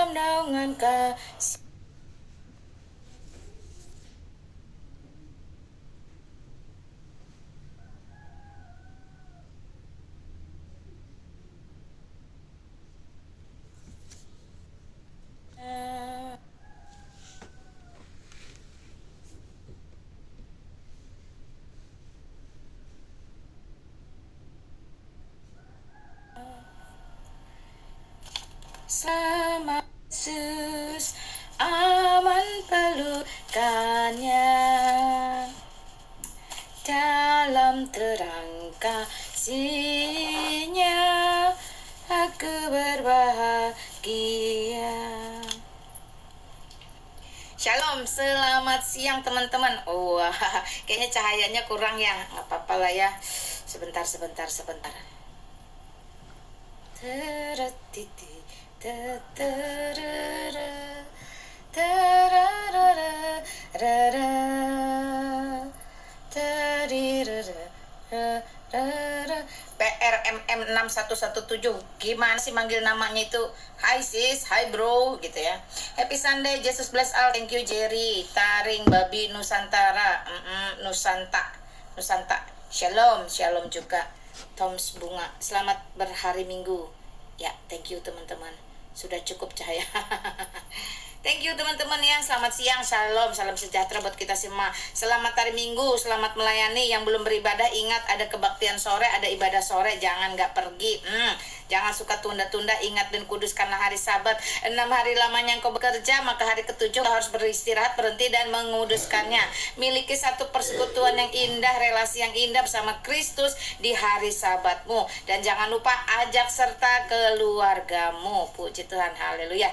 dalam naungan kasih. Sama Yesus, aman pelukannya, dalam terang kasihnya aku berbahagia. Shalom, selamat siang teman-teman. Kayaknya cahayanya kurang ya, nggak apa-apa lah ya. Sebentar. PRMM 6117. Gimana sih manggil namanya itu? Hai sis, hai bro gitu ya. Happy Sunday, Jesus bless all. Thank you Jerry, Taring Babi Nusantara. Nusanta. Shalom juga. Toms Bunga, selamat berhari Minggu. Ya, thank you teman-teman. Sudah cukup cahaya. Thank you teman-teman ya. Selamat siang, shalom, salam sejahtera buat kita semua. Selamat hari Minggu, selamat melayani. Yang belum beribadah, ingat ada kebaktian sore, ada ibadah sore. Jangan gak pergi. Jangan suka tunda-tunda. Ingat dan kuduskanlah hari Sabat. 6 hari lamanya engkau bekerja, maka hari ke-7 harus beristirahat, berhenti dan menguduskannya. Miliki satu persekutuan yang indah, relasi yang indah bersama Kristus di hari Sabatmu. Dan jangan lupa ajak serta keluargamu. Puji Tuhan, haleluya.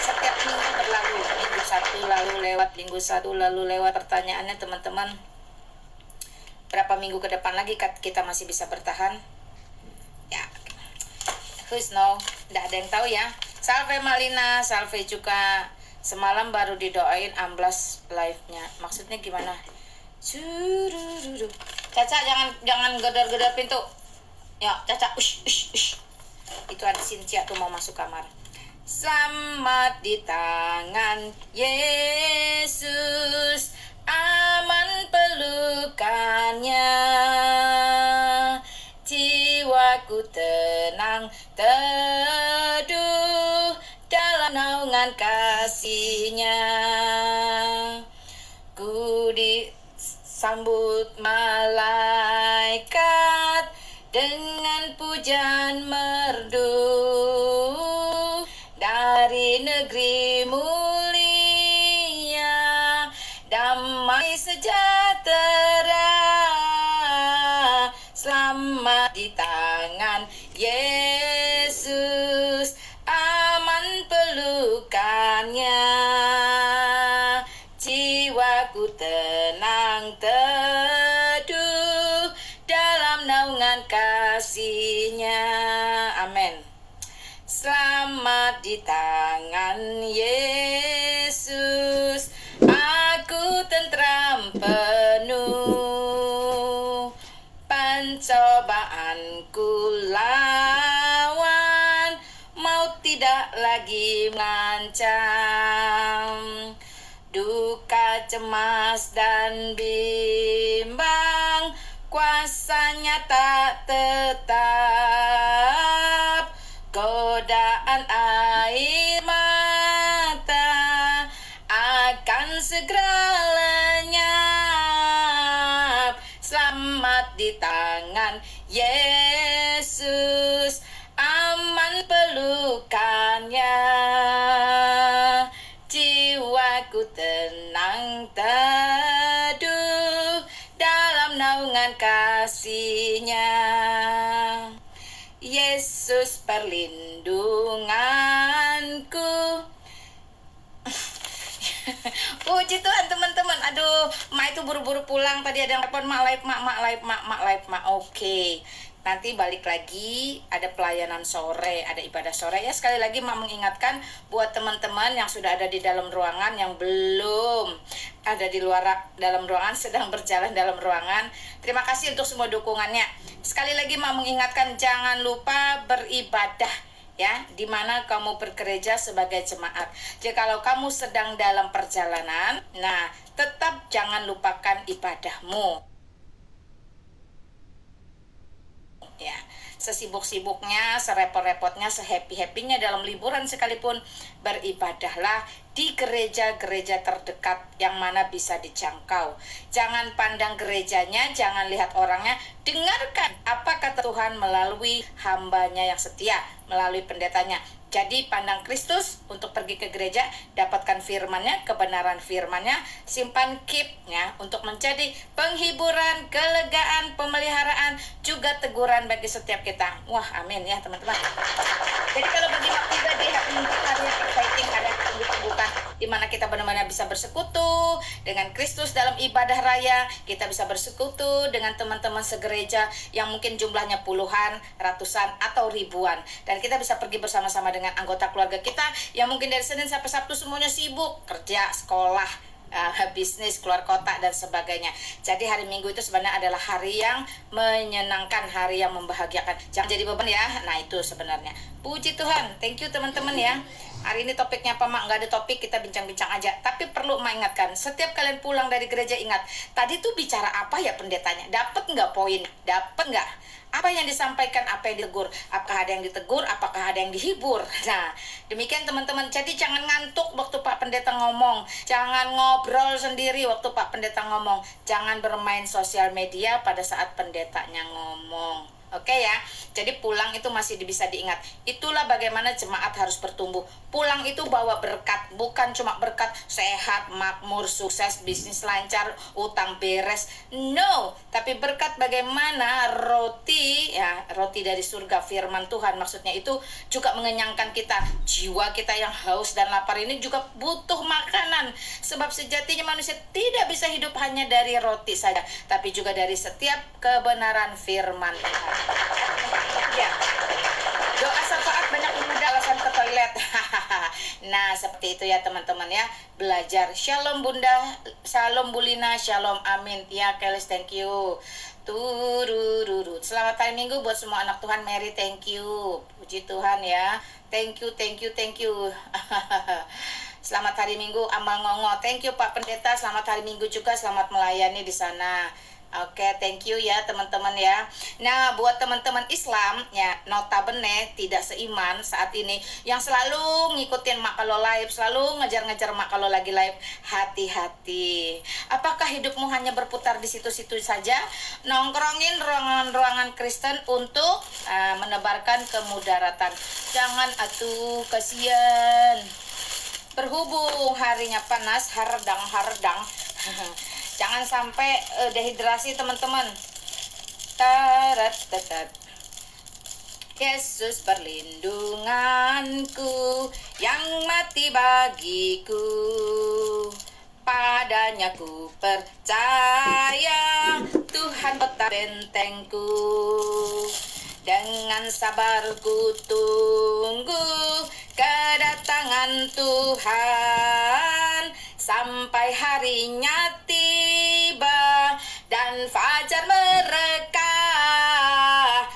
Setiap minggu berlalu, minggu satu lalu lewat. Pertanyaannya teman-teman, berapa minggu ke depan lagi kita masih bisa bertahan? Ya, who's know? Nggak ada yang tahu ya. Salve Malina, salve juga. Semalam baru didoain amblas live-nya. Maksudnya gimana? Caca, jangan gedor-gedor pintu. Ya, Caca, ush. Itu ada Cynthia tuh mau masuk kamar. Selamat di tangan Yesus, aman pelukannya, jiwaku tenang teduh dalam naungan kasihnya. Ku disambut malaikat dengan pujian merdu dari negeri mulia, damai sejahtera. Selamat di tangan Yesus, aman pelukannya, jiwaku tenang teduh dalam naungan kasihnya. Amin. Selamat di tangan Yesus, aku tentram penuh, pencobaanku lawan, maut tidak lagi mengancam, duka cemas dan bimbang, kuasanya tak tetap, godaan air mata akan segera lenyap. Selamat di tangan Yesus, aman pelukannya, jiwaku tenang teduh dalam naungan kasihnya. Yesus perlindunganku. Puji Tuhan teman-teman. Aduh, Ma itu buru-buru pulang. Tadi ada yang telepon, Mak live. Oke. Nanti balik lagi, ada pelayanan sore, ada ibadah sore. Ya, sekali lagi Ma mengingatkan buat teman-teman yang sudah ada di dalam ruangan, yang belum ada di luar dalam ruangan, sedang berjalan dalam ruangan. Terima kasih untuk semua dukungannya. Sekali lagi Ma mengingatkan, jangan lupa beribadah ya, di mana kamu bergereja sebagai jemaat. Jikalau kamu sedang dalam perjalanan, nah tetap jangan lupakan ibadahmu. Ya, sesibuk-sibuknya, serepot-repotnya, sehappy-happynya dalam liburan sekalipun, beribadahlah di gereja-gereja terdekat yang mana bisa dijangkau. Jangan pandang gerejanya, jangan lihat orangnya, dengarkan apa kata Tuhan melalui hambanya yang setia, melalui pendetanya. Jadi pandang Kristus untuk pergi ke gereja, dapatkan firman-Nya, kebenaran firman-Nya, simpan keep-nya untuk menjadi penghiburan, kelegaan, pemeliharaan, juga teguran bagi setiap kita. Wah, amin ya teman-teman. Jadi kalau bagi Mak pribadi, hari ini hari yang exciting, hari yang ditunggu-tunggukan, di mana kita benar-benar bisa bersekutu dengan Kristus dalam ibadah raya, kita bisa bersekutu dengan teman-teman segereja yang mungkin jumlahnya puluhan, ratusan, atau ribuan. Dan kita bisa pergi bersama-sama dengan anggota keluarga kita yang mungkin dari Senin sampai Sabtu semuanya sibuk, kerja, sekolah, bisnis, keluar kota, dan sebagainya. Jadi hari Minggu itu sebenarnya adalah hari yang menyenangkan, hari yang membahagiakan. Jangan jadi beban ya. Nah itu sebenarnya. Puji Tuhan. Thank you teman-teman ya. Hari ini topiknya apa Mak? Nggak ada topik, kita bincang-bincang aja. Tapi perlu mengingatkan, setiap kalian pulang dari gereja ingat, tadi tuh bicara apa ya pendetanya? Dapat nggak poin? Dapat nggak? Apa yang disampaikan, apa yang ditegur? Apakah ada yang ditegur, apakah ada yang dihibur? Nah, demikian teman-teman. Jadi jangan ngantuk waktu Pak Pendeta ngomong. Jangan ngobrol sendiri waktu Pak Pendeta ngomong. Jangan bermain sosial media pada saat pendetanya ngomong. Oke ya, jadi pulang itu masih bisa diingat. Itulah bagaimana jemaat harus bertumbuh. Pulang itu bawa berkat, bukan cuma berkat sehat, makmur, sukses, bisnis lancar, utang beres. No, tapi berkat bagaimana roti, ya roti dari surga, firman Tuhan maksudnya itu juga mengenyangkan kita. Jiwa kita yang haus dan lapar ini juga butuh makanan. Sebab sejatinya manusia tidak bisa hidup hanya dari roti saja, tapi juga dari setiap kebenaran firman Tuhan. Ya. Doa syafaat banyak pemuda alasan ke toilet. Nah, seperti itu ya teman-teman ya. Belajar. Shalom Bunda, shalom Bulina, shalom amin. Ya, Kelis, thank you. Turururut. Selamat hari Minggu buat semua anak Tuhan. Mary, thank you. Puji Tuhan ya. Thank you, thank you, thank you. Selamat hari Minggu, Amal Ngongo. Thank you Pak Pendeta. Selamat hari Minggu juga. Selamat melayani di sana. Oke, thank you ya teman-teman ya. Nah, buat teman-teman Islam ya, notabene tidak seiman saat ini yang selalu ngikutin Mak kalau live, selalu ngejar-ngejar Mak kalau lagi live, hati-hati. Apakah hidupmu hanya berputar di situ-situ saja, nongkrongin ruangan-ruangan Kristen untuk menebarkan kemudaratan? Jangan atuh, kasihan. Berhubung harinya panas, hardang. Jangan sampai dehidrasi teman-teman. Tarat. Yesus perlindunganku, yang mati bagiku. Padanya ku percaya, Tuhan tetap bentengku. Dengan sabar ku tunggu kedatangan Tuhan, sampai harinya tiba dan fajar mereka.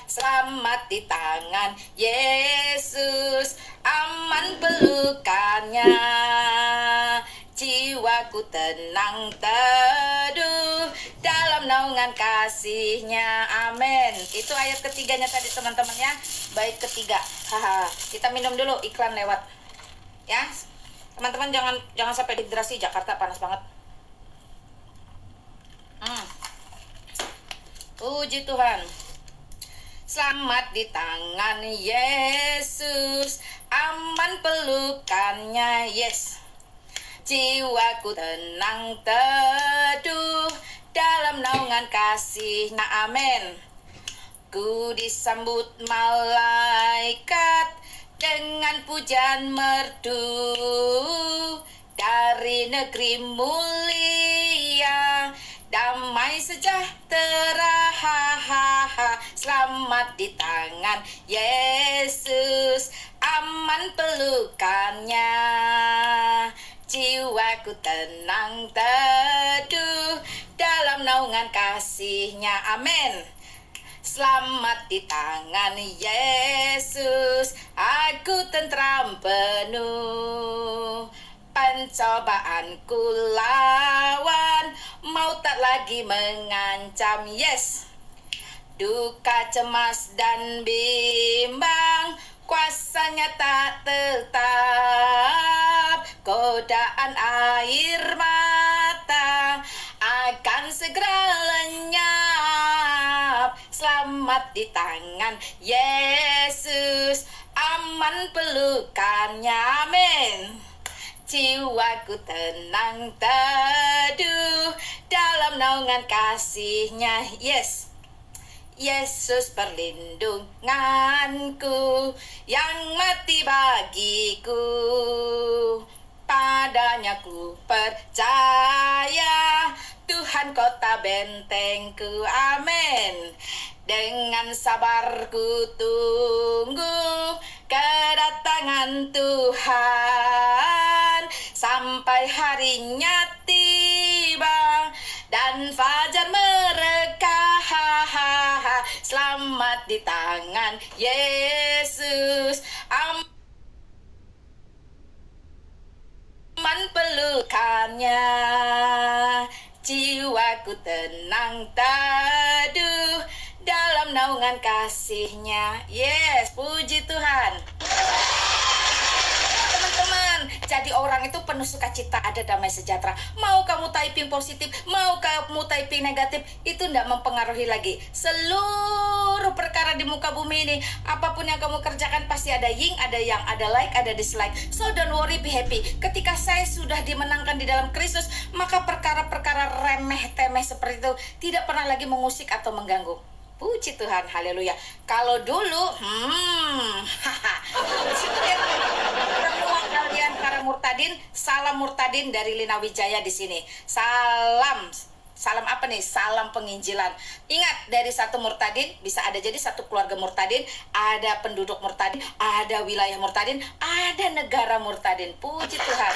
Selamat di tangan Yesus, aman pelukannya. Jiwaku tenang teduh dalam naungan kasih-Nya. Amin. Itu ayat ketiganya tadi teman-teman ya. Bait ketiga. Kita minum dulu, iklan lewat. Ya. Teman-teman jangan sampai dehidrasi, Jakarta panas banget. Puji Tuhan. Selamat di tangan Yesus, aman pelukannya. Yes. Jiwaku tenang teduh dalam naungan kasih-Nya. Amin. Ku disambut malaikat dengan pujian merdu dari negeri mulia, damai sejahtera. Selamat di tangan Yesus, aman pelukannya. Jiwaku tenang teduh dalam naungan kasih-Nya. Amin. Selamat di tangan Yesus, aku tentram penuh. Pencobaanku lawan, mau tak lagi mengancam. Yes. Duka, cemas, dan bimbang, kuasanya tak tetap. Godaan air mata akan segera lenyap. Selamat di tangan Yesus, aman pelukannya, amin. Jiwaku tenang teduh dalam naungan kasih-Nya. Yes. Yesus perlindunganku yang mati bagiku. Padanya ku percaya, Tuhan kota bentengku, amin. Dengan sabar ku tunggu kedatangan Tuhan, sampai harinya tiba dan fajar mereka. Selamat di tangan Yesus, aman pelukannya. Jiwaku tenang teduh dalam naungan kasih-Nya. Yes, puji Tuhan. Teman-teman, jadi orang itu penuh sukacita, ada damai sejahtera. Mau kamu typing positif, mau kamu typing negatif, itu tidak mempengaruhi lagi. Seluruh perkara di muka bumi ini, apapun yang kamu kerjakan pasti ada yin, ada yang, ada like, ada dislike. So don't worry, be happy. Ketika saya sudah dimenangkan di dalam Kristus, maka perkara-perkara remeh-temeh seperti itu tidak pernah lagi mengusik atau mengganggu. Puji Tuhan, haleluya. Kalau dulu, semua kalian para murtadin, salam murtadin dari Lina Wijaya di sini. Salam apa nih? Salam penginjilan. Ingat, dari satu murtadin bisa ada jadi satu keluarga murtadin, ada penduduk murtadin, ada wilayah murtadin, ada negara murtadin. Puji Tuhan.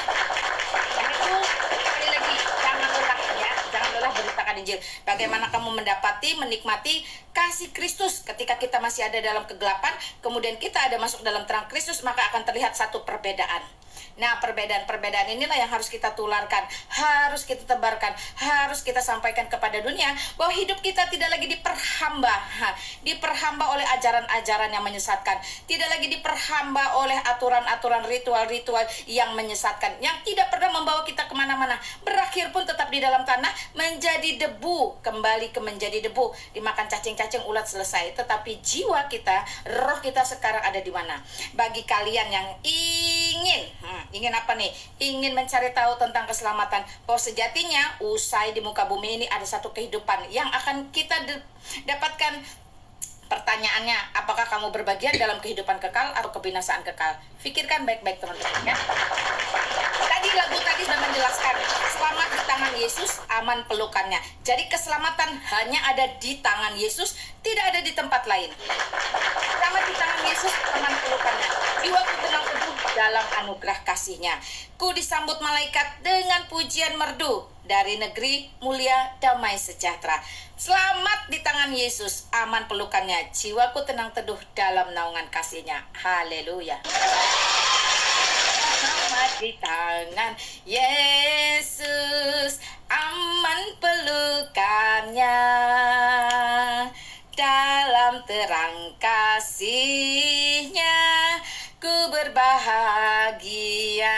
Itu sekali lagi, jangan lelah ya, jangan lelah beritakan Injil. Bagaimana kamu mendapati, menikmati kasih Kristus ketika kita masih ada dalam kegelapan, kemudian kita ada masuk dalam terang Kristus, maka akan terlihat satu perbedaan. Nah, perbedaan-perbedaan inilah yang harus kita tularkan, harus kita tebarkan, harus kita sampaikan kepada dunia bahwa hidup kita tidak lagi diperhamba oleh ajaran-ajaran yang menyesatkan, tidak lagi diperhamba oleh aturan-aturan ritual-ritual yang menyesatkan, yang tidak pernah membawa kita kemana-mana, berakhir pun tetap di dalam tanah, menjadi debu, kembali ke menjadi debu, dimakan cacing-cacing, ulat, selesai. Tetapi jiwa kita, roh kita sekarang ada di mana? Bagi kalian yang ingin apa nih? Ingin mencari tahu tentang keselamatan, bahwa sejatinya usai di muka bumi ini ada satu kehidupan yang akan kita dapatkan. Pertanyaannya, apakah kamu berbagian dalam kehidupan kekal atau kebinasaan kekal? Pikirkan baik-baik teman-teman ya. Tadi lagu tadi sudah menjelaskan, selamat di tangan Yesus, aman pelukannya. Jadi keselamatan hanya ada di tangan Yesus, tidak ada di tempat lain. Selamat di tangan Yesus, aman pelukannya. Jiwaku tenang teduh dalam anugerah kasih-Nya. Ku disambut malaikat dengan pujian merdu dari negeri mulia damai sejahtera. Selamat di tangan Yesus, aman pelukannya. Jiwaku tenang teduh dalam naungan kasih-Nya. Haleluya. Selamat di tangan Yesus, aman pelukannya. Dalam terang kasih-Nya, ku berbahagia.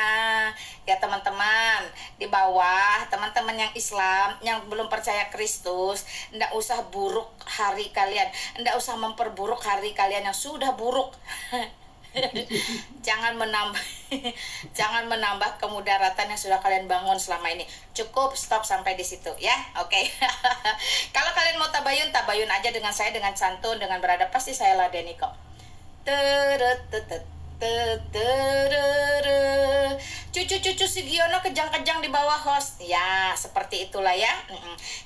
Ya teman-teman, di bawah teman-teman yang Islam, yang belum percaya Kristus, ndak usah buruk hari kalian, ndak usah memperburuk hari kalian yang sudah buruk. Jangan menambah kemudaratan yang sudah kalian bangun selama ini. Cukup stop sampai di situ ya. Oke. Kalau kalian mau tabayun aja dengan saya, dengan santun, dengan beradab, pasti saya ladeni kok. Cucu-cucu si Giono kejang-kejang di bawah host. Ya, seperti itulah ya.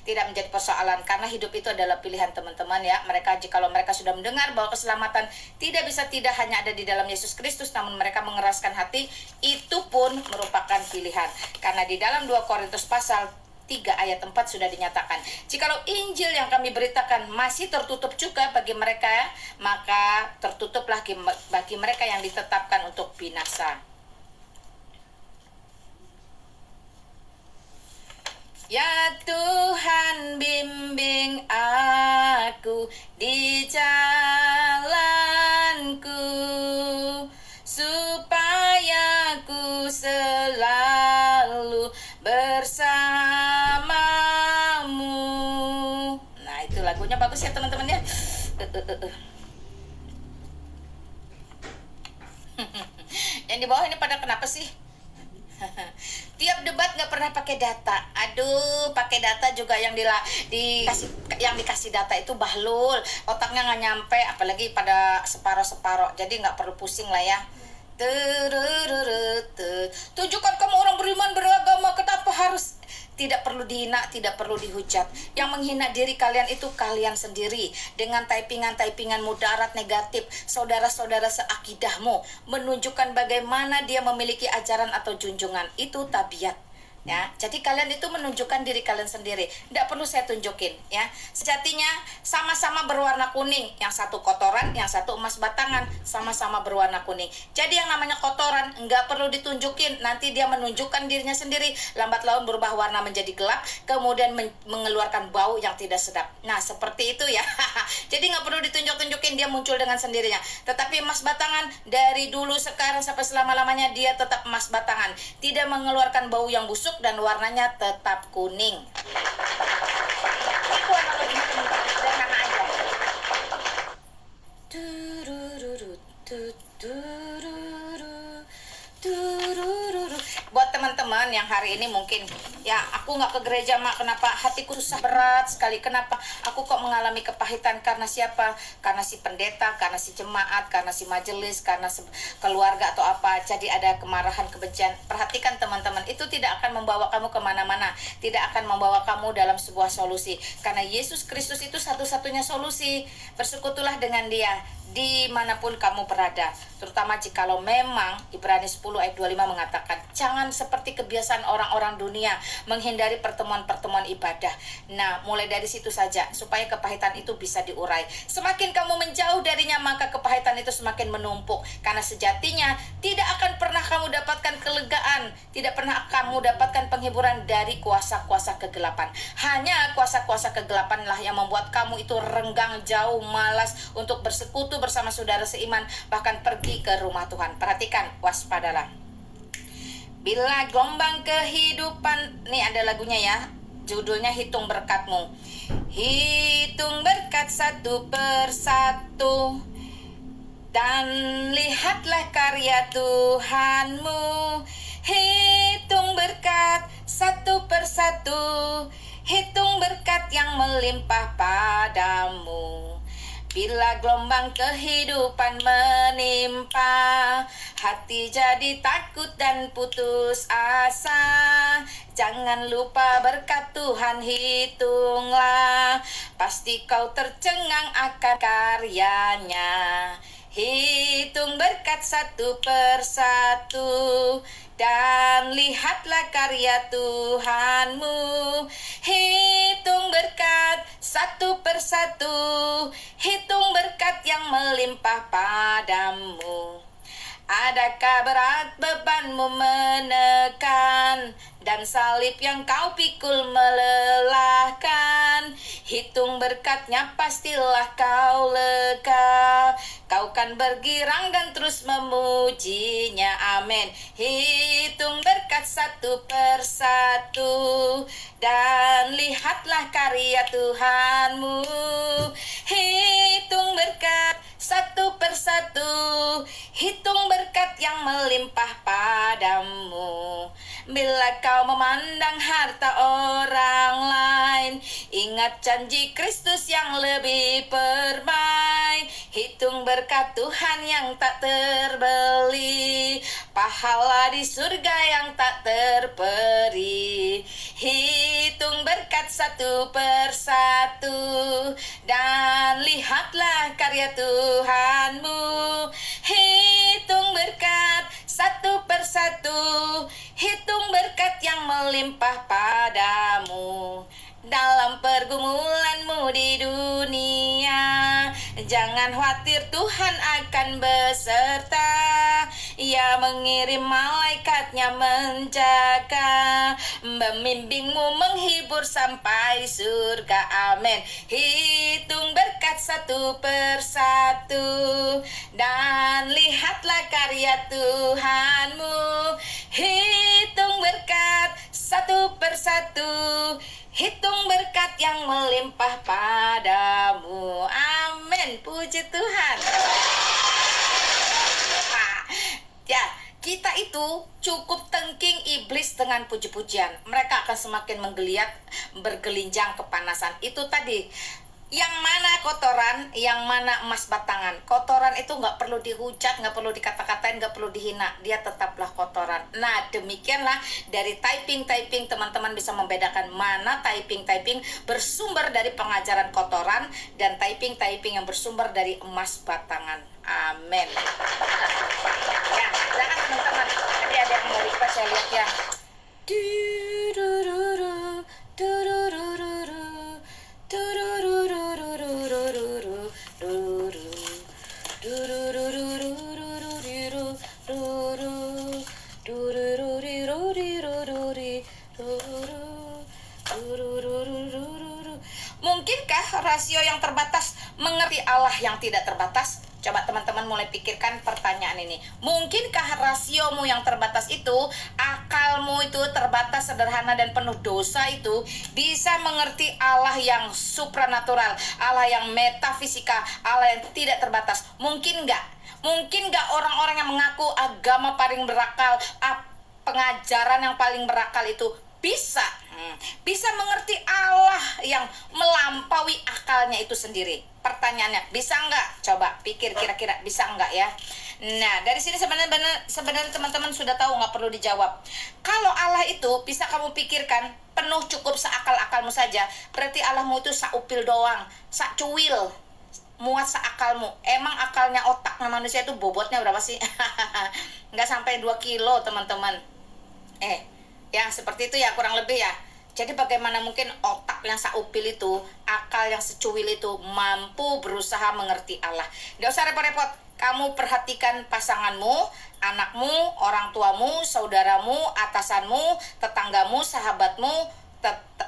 Tidak menjadi persoalan, karena hidup itu adalah pilihan teman-teman ya. Jikalau mereka sudah mendengar bahwa keselamatan tidak hanya ada di dalam Yesus Kristus, namun mereka mengeraskan hati, itu pun merupakan pilihan. Karena di dalam 2 Korintus pasal 3 ayat 4 sudah dinyatakan. Jikalau Injil yang kami beritakan masih tertutup juga bagi mereka, maka tertutuplah bagi mereka yang ditetapkan untuk binasa. Ya Tuhan, bimbing aku di jalanku, supaya ku selalu bersamamu. Nah, itu lagunya bagus ya teman-teman ya. Yang di bawah ini pada kenapa sih? Tiap debat nggak pernah pakai data. Aduh, pakai data juga yang dikasih data itu bahlul, otaknya nggak nyampe, apalagi pada separoh-separoh. Jadi nggak perlu pusing lah ya. Tunjukkan kamu orang beriman beragama, kenapa harus? Tidak perlu dihina, tidak perlu dihujat. Yang menghina diri kalian itu kalian sendiri. Dengan typingan-typingan mudarat negatif saudara-saudara seakidahmu, menunjukkan bagaimana dia memiliki ajaran atau junjungan. Itu tabiat. Ya, jadi kalian itu menunjukkan diri kalian sendiri. Tidak perlu saya tunjukin ya. Sejatinya sama-sama berwarna kuning. Yang satu kotoran, yang satu emas batangan. Sama-sama berwarna kuning. Jadi yang namanya kotoran nggak perlu ditunjukin. Nanti dia menunjukkan dirinya sendiri. Lambat laun berubah warna menjadi gelap. Kemudian mengeluarkan bau yang tidak sedap. Nah, seperti itu ya. Jadi nggak perlu ditunjuk-tunjukin, dia muncul dengan sendirinya. Tetapi emas batangan dari dulu, sekarang, sampai selama-lamanya dia tetap emas batangan. Tidak mengeluarkan bau yang busuk dan warnanya tetap kuning. Itu analoginya teman-teman, sederhana aja. Buat teman-teman yang hari ini mungkin ya, aku nggak ke gereja mak, kenapa hatiku susah berat sekali, kenapa aku kok mengalami kepahitan, karena siapa? Karena si pendeta, karena si jemaat, karena si majelis, karena keluarga atau apa. Jadi ada kemarahan, kebencian. Perhatikan teman-teman, itu tidak akan membawa kamu kemana-mana, tidak akan membawa kamu dalam sebuah solusi, karena Yesus Kristus itu satu-satunya solusi. Bersekutulah dengan dia dimanapun kamu berada, terutama jikalau memang Ibrani 10 ayat 25 mengatakan, jangan seperti kebiasaan orang-orang dunia menghindari pertemuan-pertemuan ibadah. Nah, mulai dari situ saja supaya kepahitan itu bisa diurai. Semakin kamu menjauh darinya, maka kepahitan itu semakin menumpuk, karena sejatinya tidak akan pernah kamu dapatkan kelegaan, tidak pernah kamu dapatkan penghiburan dari kuasa-kuasa kegelapan. Hanya kuasa-kuasa kegelapanlah yang membuat kamu itu renggang, jauh, malas untuk bersekutu bersama saudara seiman, bahkan pergi ke rumah Tuhan. Perhatikan, waspadalah. Bila gelombang kehidupan, nih ada lagunya ya, judulnya Hitung Berkatmu. Hitung berkat satu persatu, dan lihatlah karya Tuhanmu. Hitung berkat satu persatu, hitung berkat yang melimpah padamu. Bila gelombang kehidupan menimpa, hati jadi takut dan putus asa. Jangan lupa berkat Tuhan hitunglah, pasti kau tercengang akan karyanya. Hitung berkat satu persatu, dan lihatlah karya Tuhanmu. Hitung berkat satu persatu, hitung berkat yang melimpah padamu. Adakah berat bebanmu menekan, dan salib yang kau pikul melelahkan? Hitung berkatnya, pastilah kau lega. Kau kan bergirang dan terus memujinya, amin. Hitung berkat satu persatu, dan lihatlah karya Tuhanmu. Hitung berkat satu persatu, hitung berkat yang melimpah padamu. Bila kau memandang harta orang lain, ingat janji Kristus yang lebih permai. Hitung berkat Tuhan yang tak terbeli, pahala di surga yang tak terperi. Hitung berkat satu persatu, dan lihatlah karya Tuhanmu. Hitung berkat satu persatu, hitung berkat yang melimpah padamu. pergumulanmu di dunia. Jangan khawatir, Tuhan akan beserta. Ia mengirim malaikatnya menjaga, membimbingmu, menghibur sampai surga. Amin. Hitung berkat satu persatu, dan lihatlah karya Tuhanmu. Hitung berkat satu persatu, hitung berkat yang melimpah padamu. Amin. Puji Tuhan. Ya, kita itu cukup tengking iblis dengan puji-pujian. Mereka akan semakin menggeliat, bergelinjang kepanasan. Itu tadi, yang mana kotoran, yang mana emas batangan. Kotoran itu nggak perlu dihujat, nggak perlu dikata-katain, nggak perlu dihina. Dia tetaplah kotoran. Nah, demikianlah dari typing teman-teman bisa membedakan mana typing bersumber dari pengajaran kotoran dan typing yang bersumber dari emas batangan. Amin. Ya, silakan teman-teman. Tadi ada yang mau request, saya lihat ya. Mungkinkah rasio yang terbatas mengerti Allah yang tidak terbatas? Coba teman-teman mulai pikirkan pertanyaan ini. Mungkinkah rasiomu yang terbatas itu, akalmu itu terbatas, sederhana dan penuh dosa itu, bisa mengerti Allah yang supranatural, Allah yang metafisika, Allah yang tidak terbatas? Mungkin nggak? Mungkin nggak orang-orang yang mengaku agama paling berakal, pengajaran yang paling berakal itu bisa mengerti Allah yang melampaui akalnya itu sendiri? Pertanyaannya, bisa nggak? Coba pikir kira-kira bisa nggak ya? Nah, dari sini sebenarnya teman-teman sudah tahu, nggak perlu dijawab. Kalau Allah itu bisa kamu pikirkan penuh cukup seakal-akalmu saja, berarti Allahmu itu saupil doang, sacuil, muat seakalmu. Emang akalnya, otaknya manusia itu bobotnya berapa sih? Nggak sampai 2 kilo teman-teman. Ya seperti itu ya, kurang lebih ya. Jadi bagaimana mungkin otak yang saupil itu, akal yang secuil itu mampu berusaha mengerti Allah? Nggak usah repot-repot. Kamu perhatikan pasanganmu, anakmu, orang tuamu, saudaramu, atasanmu, tetanggamu, sahabatmu,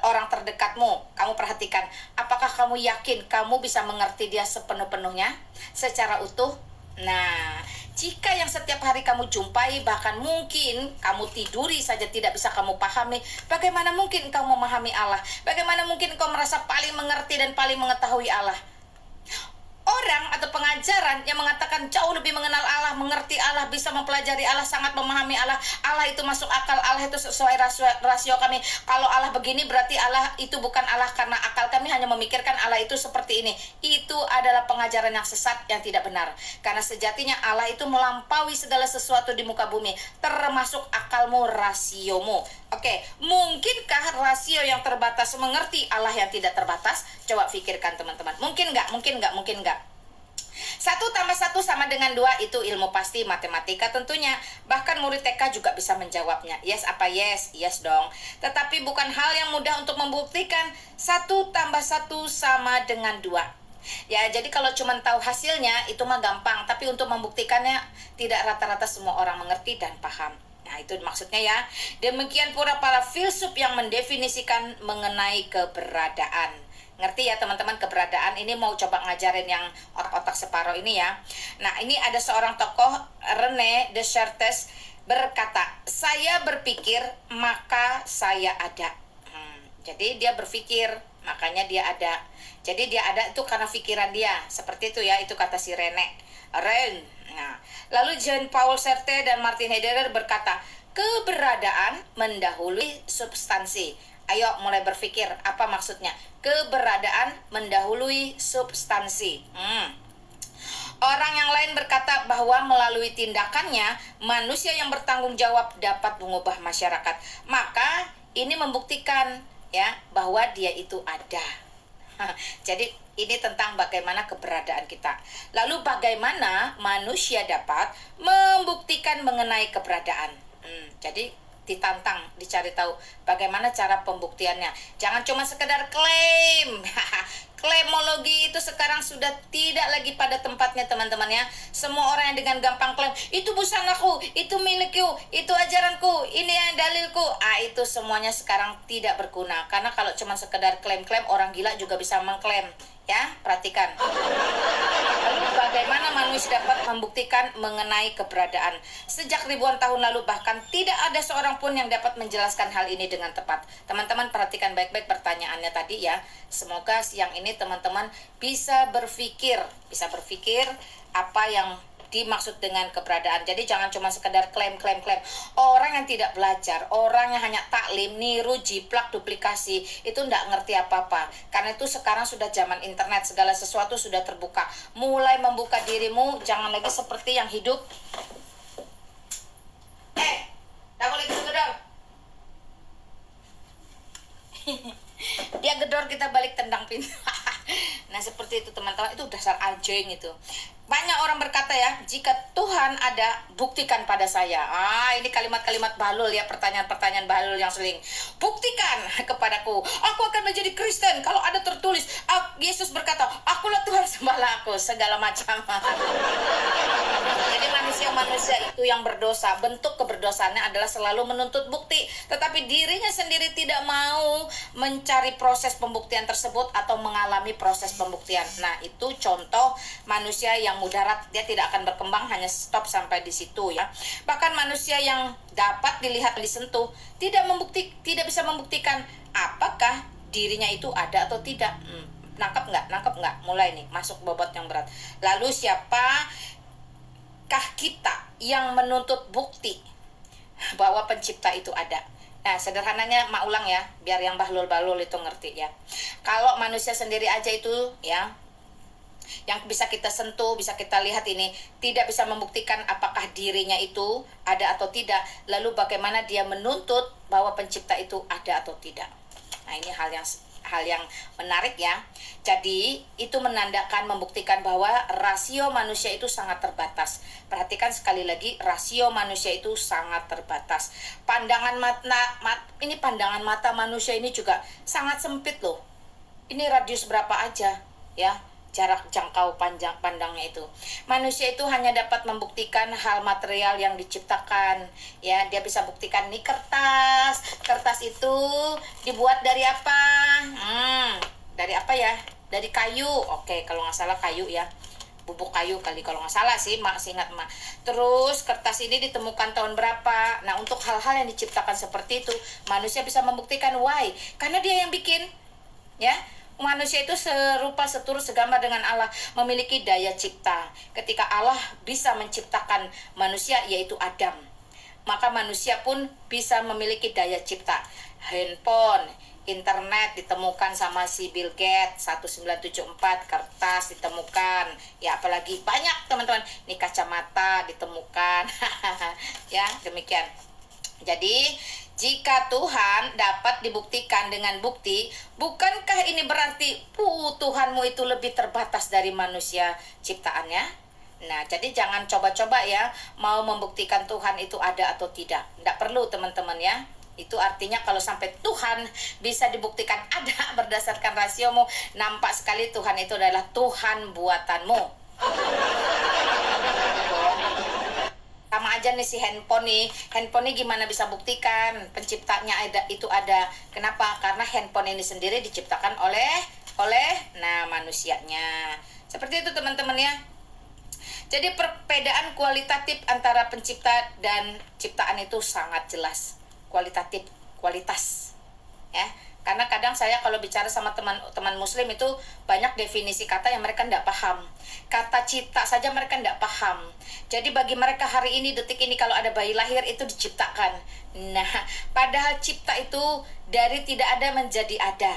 orang terdekatmu. Kamu perhatikan, apakah kamu yakin kamu bisa mengerti dia sepenuh-penuhnya, secara utuh? Nah, jika yang setiap hari kamu jumpai, bahkan mungkin kamu tiduri saja tidak bisa kamu pahami, bagaimana mungkin engkau memahami Allah? Bagaimana mungkin engkau merasa paling mengerti dan paling mengetahui Allah? Orang atau pengajaran yang mengatakan jauh lebih mengenal Allah, mengerti Allah, bisa mempelajari Allah, sangat memahami Allah, Allah itu masuk akal, Allah itu sesuai rasio kami. Kalau Allah begini berarti Allah itu bukan Allah, karena akal kami hanya memikirkan Allah itu seperti ini. Itu adalah pengajaran yang sesat, yang tidak benar. Karena sejatinya Allah itu melampaui segala sesuatu di muka bumi, termasuk akalmu, rasiomu. Oke, mungkinkah rasio yang terbatas mengerti Allah yang tidak terbatas? Coba pikirkan teman-teman. Mungkin nggak? 1 tambah 1 sama dengan 2 itu ilmu pasti, matematika tentunya. Bahkan murid TK juga bisa menjawabnya. Yes apa yes? Yes dong. Tetapi bukan hal yang mudah untuk membuktikan 1 tambah 1 sama dengan 2. Ya, jadi kalau cuma tahu hasilnya itu mah gampang, tapi untuk membuktikannya tidak rata-rata semua orang mengerti dan paham. Nah, itu maksudnya ya. Demikian pula para filsuf yang mendefinisikan mengenai keberadaan. Ngerti ya teman-teman keberadaan? Ini mau coba ngajarin yang otak-otak separuh ini ya. Nah, ini ada seorang tokoh, René Descartes, berkata, saya berpikir maka saya ada. Jadi dia berpikir, makanya dia ada. Jadi dia ada itu karena pikiran dia. Seperti itu ya, itu kata si René. Nah, lalu Jean-Paul Sartre dan Martin Heidegger berkata, keberadaan mendahului substansi. Ayo mulai berpikir, apa maksudnya? Keberadaan mendahului substansi. Orang yang lain berkata bahwa melalui tindakannya, manusia yang bertanggung jawab dapat mengubah masyarakat. Maka ini membuktikan ya bahwa dia itu ada. Jadi ini tentang bagaimana keberadaan kita. Lalu bagaimana manusia dapat membuktikan mengenai keberadaan. Jadi ditantang, dicari tahu bagaimana cara pembuktiannya. Jangan cuma sekedar klaim. Klaimologi itu sekarang sudah tidak lagi pada tempatnya teman-teman ya. Semua orang yang dengan gampang klaim, itu busanaku, itu milikku, itu ajaranku, ini yang dalilku. Itu semuanya sekarang tidak berguna. Karena kalau cuma sekedar klaim-klaim, orang gila juga bisa mengklaim. Ya, perhatikan. Lalu bagaimana manusia dapat membuktikan mengenai keberadaan? Sejak ribuan tahun lalu bahkan tidak ada seorang pun yang dapat menjelaskan hal ini dengan tepat. Teman-teman perhatikan baik-baik pertanyaannya tadi ya. Semoga siang ini teman-teman bisa berpikir apa yang dimaksud dengan keberadaan. Jadi jangan cuma sekedar klaim. Orang yang tidak belajar, orang yang hanya taklim, niru, jiplak, duplikasi, itu tidak ngerti apa-apa. Karena itu sekarang sudah zaman internet, segala sesuatu sudah terbuka. Mulai membuka dirimu, jangan lagi seperti yang hidup. Dah boleh gedor. Dia gedor, kita balik tendang pintu. Nah seperti itu teman-teman, itu dasar anjing itu. Banyak orang berkata ya, jika Tuhan ada, buktikan pada saya. Ini kalimat-kalimat bahlul ya, pertanyaan-pertanyaan bahlul yang seling. Buktikan kepadaku, aku akan menjadi Kristen kalau ada tertulis, Yesus berkata, akulah Tuhan sembahlah aku, segala macam. Jadi manusia itu yang berdosa, bentuk keberdosaannya adalah selalu menuntut bukti, tetapi dirinya sendiri tidak mau mencari proses pembuktian tersebut atau mengalami proses pembuktian. Nah itu contoh manusia yang mudarat, dia tidak akan berkembang, hanya stop sampai di situ ya. Bahkan manusia yang dapat dilihat, disentuh, tidak bisa membuktikan apakah dirinya itu ada atau tidak. Nangkep nggak? Mulai nih masuk bobot yang berat. Lalu siapakah kita yang menuntut bukti bahwa pencipta itu ada? Nah sederhananya mak ulang ya, biar yang bahlul-bahlul itu ngerti ya. Kalau manusia sendiri aja itu ya, yang bisa kita sentuh, bisa kita lihat ini, tidak bisa membuktikan apakah dirinya itu ada atau tidak, lalu bagaimana dia menuntut bahwa pencipta itu ada atau tidak. Nah ini hal yang menarik ya. Jadi itu menandakan, membuktikan bahwa rasio manusia itu sangat terbatas. Perhatikan sekali lagi, rasio manusia itu sangat terbatas. Pandangan mata manusia ini juga sangat sempit loh. Ini radius berapa aja ya, jarak jangkau pandangnya itu. Manusia itu hanya dapat membuktikan hal material yang diciptakan ya. Dia bisa buktikan nih kertas itu dibuat dari apa? Dari apa ya? Dari kayu. Oke, kalau nggak salah kayu ya, bubuk kayu kali kalau nggak salah sih, ingat mak. Terus kertas ini ditemukan tahun berapa? Nah untuk hal-hal yang diciptakan seperti itu, manusia bisa membuktikan why, karena dia yang bikin ya. Manusia itu serupa, seturut, segambar dengan Allah, memiliki daya cipta. Ketika Allah bisa menciptakan manusia, yaitu Adam, maka manusia pun bisa memiliki daya cipta. Handphone, internet ditemukan sama si Bill Gates 1974, kertas ditemukan, ya apalagi banyak teman-teman. Ini kacamata ditemukan. Ya, demikian. Jadi jika Tuhan dapat dibuktikan dengan bukti, bukankah ini berarti Tuhanmu itu lebih terbatas dari manusia ciptaannya? Nah, jadi jangan coba-coba ya mau membuktikan Tuhan itu ada atau tidak. Tidak perlu teman-teman ya. Itu artinya kalau sampai Tuhan bisa dibuktikan ada berdasarkan rasiomu, nampak sekali Tuhan itu adalah Tuhan buatanmu. Sama aja nih si handphone nih gimana bisa buktikan penciptanya itu ada? Kenapa? Karena handphone ini sendiri diciptakan oleh manusianya. Seperti itu teman-teman ya. Jadi perbedaan kualitatif antara pencipta dan ciptaan itu sangat jelas. Kualitas ya. Karena kadang saya kalau bicara sama teman-teman muslim itu banyak definisi kata yang mereka tidak paham. Kata cipta saja mereka tidak paham. Jadi bagi mereka hari ini, detik ini, kalau ada bayi lahir itu diciptakan. Nah, padahal cipta itu dari tidak ada menjadi ada.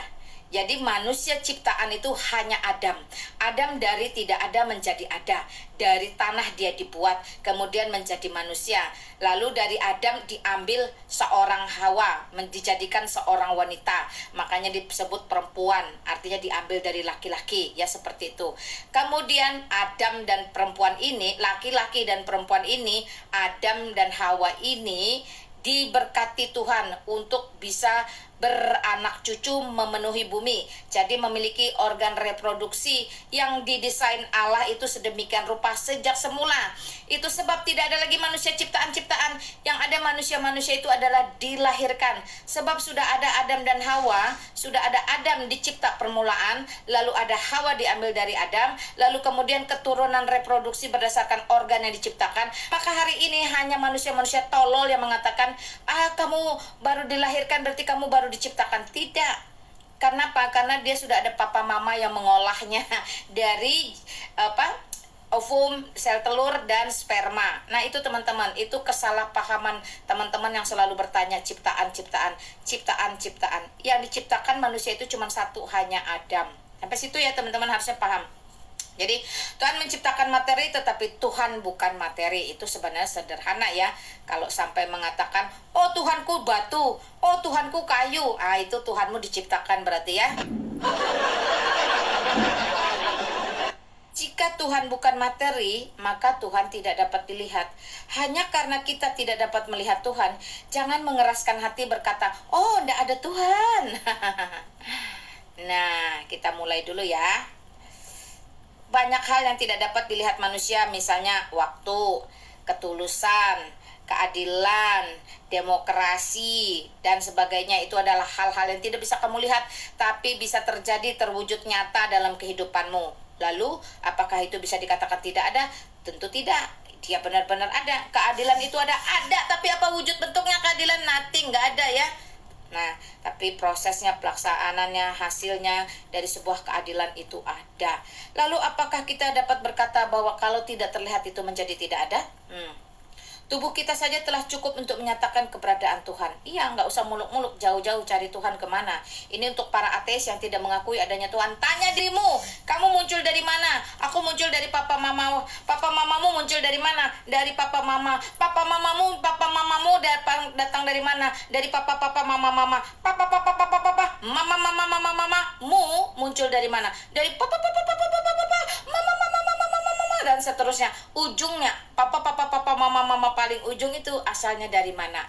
Jadi manusia ciptaan itu hanya Adam. Adam dari tidak ada menjadi ada. Dari tanah dia dibuat, kemudian menjadi manusia. Lalu dari Adam diambil seorang Hawa, dijadikan seorang wanita. Makanya disebut perempuan, artinya diambil dari laki-laki, ya seperti itu. Kemudian Adam dan perempuan ini, laki-laki dan perempuan ini, Adam dan Hawa ini diberkati Tuhan untuk bisa beranak cucu memenuhi bumi. Jadi memiliki organ reproduksi yang didesain Allah itu sedemikian rupa sejak semula. Itu sebab tidak ada lagi manusia ciptaan-ciptaan, yang ada manusia-manusia itu adalah dilahirkan. Sebab sudah ada Adam dan Hawa, sudah ada Adam dicipta permulaan, lalu ada Hawa diambil dari Adam, lalu kemudian keturunan reproduksi berdasarkan organ yang diciptakan. Maka hari ini hanya manusia-manusia tolol yang mengatakan, kamu baru dilahirkan berarti kamu baru diciptakan. Tidak. Karena apa? Karena dia sudah ada papa mama yang mengolahnya dari ovum, sel telur, dan sperma. Nah itu teman-teman, itu kesalahpahaman teman-teman yang selalu bertanya ciptaan. Yang diciptakan manusia itu cuma satu, hanya Adam. Sampai situ ya teman-teman harusnya paham. Jadi Tuhan menciptakan materi, tetapi Tuhan bukan materi. Itu sebenarnya sederhana ya. Kalau sampai mengatakan, oh Tuhanku batu, oh Tuhanku kayu, itu Tuhanmu diciptakan berarti ya. Jika Tuhan bukan materi, maka Tuhan tidak dapat dilihat. Hanya karena kita tidak dapat melihat Tuhan, jangan mengeraskan hati berkata, oh tidak ada Tuhan. Nah, kita mulai dulu ya. Banyak hal yang tidak dapat dilihat manusia, misalnya waktu, ketulusan, keadilan, demokrasi, dan sebagainya. Itu adalah hal-hal yang tidak bisa kamu lihat, tapi bisa terjadi, terwujud nyata dalam kehidupanmu. Lalu, apakah itu bisa dikatakan tidak ada? Tentu tidak. Dia benar-benar ada. Keadilan itu ada, tapi apa wujud bentuknya keadilan? Nothing, nggak ada ya. Nah, tapi prosesnya, pelaksanaannya, hasilnya dari sebuah keadilan itu ada. Lalu apakah kita dapat berkata bahwa kalau tidak terlihat itu menjadi tidak ada? Tubuh kita saja telah cukup untuk menyatakan keberadaan Tuhan. Iya, nggak usah muluk-muluk jauh-jauh cari Tuhan kemana. Ini untuk para ateis yang tidak mengakui adanya Tuhan. Tanya dirimu, kamu muncul dari mana? Aku muncul dari papa mama. Papa mamamu muncul dari mana? Dari papa mama. Papa mamamu datang dari mana? Dari papa mama. Papa mama mu muncul dari mana? Dari papa mama dan seterusnya. Ujungnya papa mama paling ujung itu asalnya dari mana?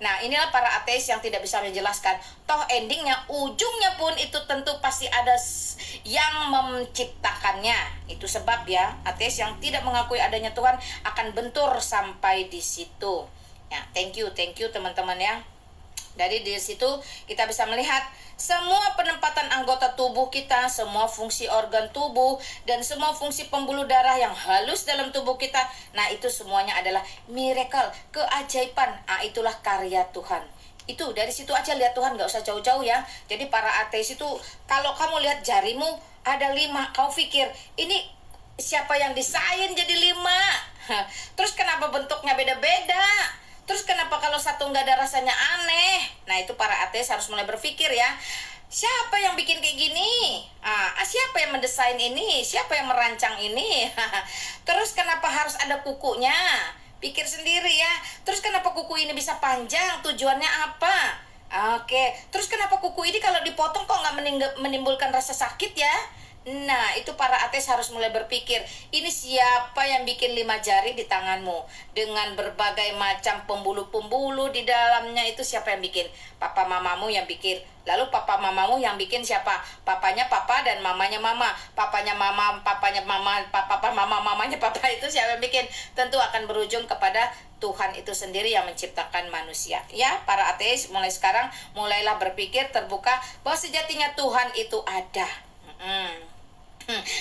Nah, inilah para ateis yang tidak bisa menjelaskan. Toh endingnya, ujungnya pun itu tentu pasti ada yang menciptakannya. Itu sebab ya, ateis yang tidak mengakui adanya Tuhan akan bentur sampai di situ. Ya, thank you teman-teman ya. Dari situ kita bisa melihat semua penempatan anggota tubuh kita, semua fungsi organ tubuh, dan semua fungsi pembuluh darah yang halus dalam tubuh kita. Nah, itu semuanya adalah miracle, keajaiban. Itulah karya Tuhan. Itu dari situ aja lihat Tuhan, gak usah jauh-jauh ya. Jadi para ateis itu, kalau kamu lihat jarimu ada 5, kau pikir ini siapa yang desain jadi 5? Terus kenapa bentuknya beda-beda? Terus kenapa kalau satu nggak ada rasanya aneh? Nah, itu para ateis harus mulai berpikir ya. Siapa yang bikin kayak gini? Siapa yang mendesain ini? Siapa yang merancang ini? Terus kenapa harus ada kukunya? Pikir sendiri ya. Terus kenapa kuku ini bisa panjang? Tujuannya apa? Oke. Terus kenapa kuku ini kalau dipotong kok nggak menimbulkan rasa sakit ya? Nah, itu para ateis harus mulai berpikir, ini siapa yang bikin 5 jari di tanganmu dengan berbagai macam pembuluh-pembuluh di dalamnya? Itu siapa yang bikin? Papa mamamu yang bikin. Lalu papa mamamu yang bikin siapa? Papanya papa dan mamanya mama. Papanya mama, papanya mama, mamanya papa. Itu siapa yang bikin? Tentu akan berujung kepada Tuhan itu sendiri yang menciptakan manusia. Ya, para ateis mulai sekarang mulailah berpikir terbuka bahwa sejatinya Tuhan itu ada.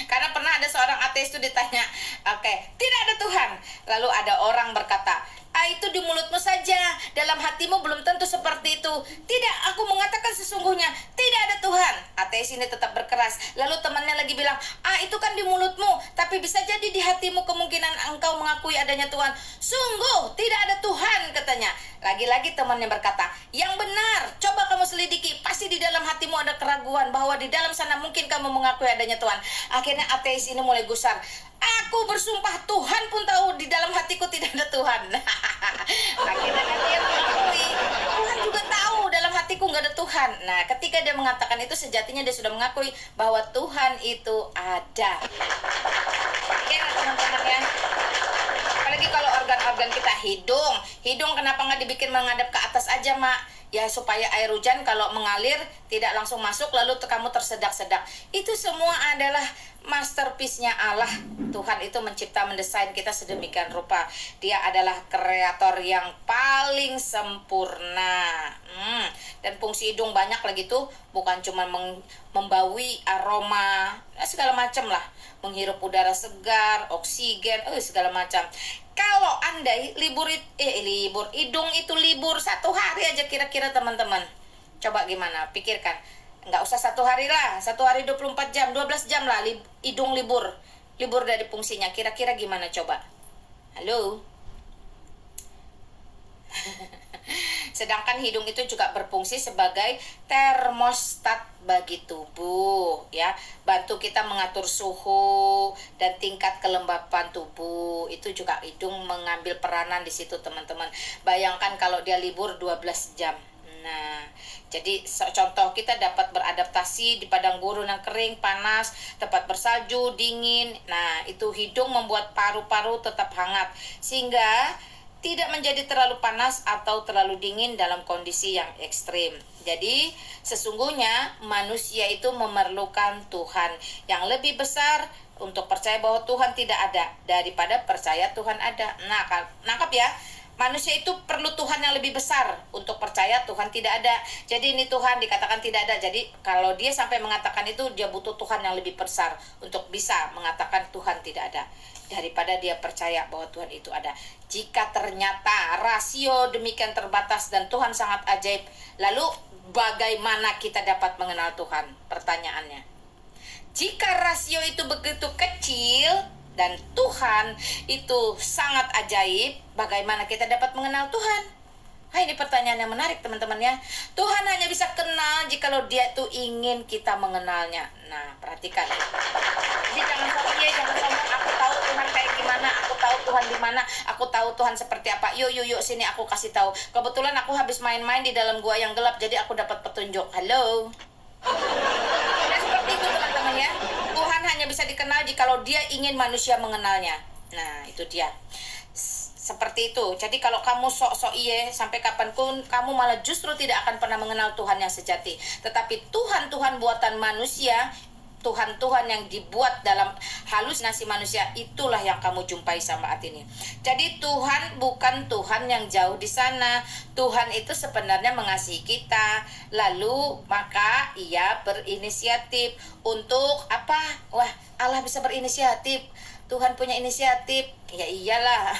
Karena pernah ada seorang ateis itu ditanya, tidak ada Tuhan. Lalu ada orang berkata, itu di mulutmu saja, dalam hatimu belum tentu seperti itu. Tidak, aku mengatakan sesungguhnya tidak ada Tuhan. Ateis ini tetap berkeras. Lalu temannya lagi bilang, itu kan di mulutmu, tapi bisa jadi di hatimu kemungkinan engkau mengakui adanya Tuhan. Sungguh tidak ada Tuhan, katanya. Lagi-lagi temannya berkata, yang benar, coba kamu selidiki, pasti di dalam hatimu ada keraguan bahwa di dalam sana mungkin kamu mengakui adanya Tuhan. Akhirnya ateis ini mulai gusar. Aku bersumpah Tuhan pun tahu di dalam hatiku tidak ada Tuhan. Akhirnya dia mengakui, Tuhan juga tahu dalam hatiku nggak ada Tuhan. Nah, ketika dia mengatakan itu, sejatinya dia sudah mengakui bahwa Tuhan itu ada. Oke, teman-teman ya. Apalagi kalau organ kita? Hidung kenapa nggak dibikin menghadap ke atas aja, Mak? Ya supaya air hujan kalau mengalir tidak langsung masuk lalu kamu tersedak-sedak. Itu semua adalah masterpiece-nya Allah. Tuhan itu mencipta, mendesain kita sedemikian rupa. Dia adalah kreator yang paling sempurna. Dan fungsi hidung banyak lagi tuh, bukan cuma membawi aroma, segala macam lah, menghirup udara segar, oksigen, segala macam. Kalau andai hidung itu libur 1 hari aja kira-kira teman-teman, coba gimana, pikirkan. Nggak usah 1 hari lah, 1 hari 24 jam, 12 jam lah hidung libur dari fungsinya, kira-kira gimana coba? Halo? Sedangkan hidung itu juga berfungsi sebagai termostat bagi tubuh, ya, bantu kita mengatur suhu dan tingkat kelembapan tubuh. Itu juga hidung mengambil peranan di situ, teman-teman. Bayangkan kalau dia libur 12 jam. Nah, jadi contoh kita dapat beradaptasi di padang gurun yang kering, panas, tempat bersalju, dingin. Nah, itu hidung membuat paru-paru tetap hangat sehingga tidak menjadi terlalu panas atau terlalu dingin dalam kondisi yang ekstrim. Jadi sesungguhnya manusia itu memerlukan Tuhan yang lebih besar untuk percaya bahwa Tuhan tidak ada daripada percaya Tuhan ada. Nah, nangkap ya? Manusia itu perlu Tuhan yang lebih besar untuk percaya Tuhan tidak ada. Jadi ini Tuhan dikatakan tidak ada. Jadi kalau dia sampai mengatakan itu, dia butuh Tuhan yang lebih besar untuk bisa mengatakan Tuhan tidak ada, daripada dia percaya bahwa Tuhan itu ada. Jika ternyata rasio demikian terbatas dan Tuhan sangat ajaib, lalu bagaimana kita dapat mengenal Tuhan? Pertanyaannya. Jika rasio itu begitu kecil dan Tuhan itu sangat ajaib, bagaimana kita dapat mengenal Tuhan? Ini pertanyaan yang menarik, teman-teman ya. Tuhan hanya bisa kenal jikalau dia tuh ingin kita mengenalnya. Nah, perhatikan. Jadi jangan sombong, aku tahu Tuhan kayak gimana, aku tahu Tuhan di mana, aku tahu Tuhan seperti apa. Yuk sini aku kasih tahu. Kebetulan aku habis main-main di dalam gua yang gelap, jadi aku dapat petunjuk. Halo. Nah, seperti itu teman-teman ya. Tuhan hanya bisa dikenal jikalau dia ingin manusia mengenalnya. Nah, itu dia. Seperti itu. Jadi kalau kamu sok-sok sampai kapanpun, kamu malah justru tidak akan pernah mengenal Tuhan yang sejati. Tetapi Tuhan-Tuhan buatan manusia, Tuhan-Tuhan yang dibuat dalam halusinasi manusia, itulah yang kamu jumpai saat ini. Jadi Tuhan bukan Tuhan yang jauh di sana. Tuhan itu sebenarnya mengasihi kita. Lalu maka ia berinisiatif untuk apa? Wah, Allah bisa berinisiatif. Tuhan punya inisiatif. Ya iyalah.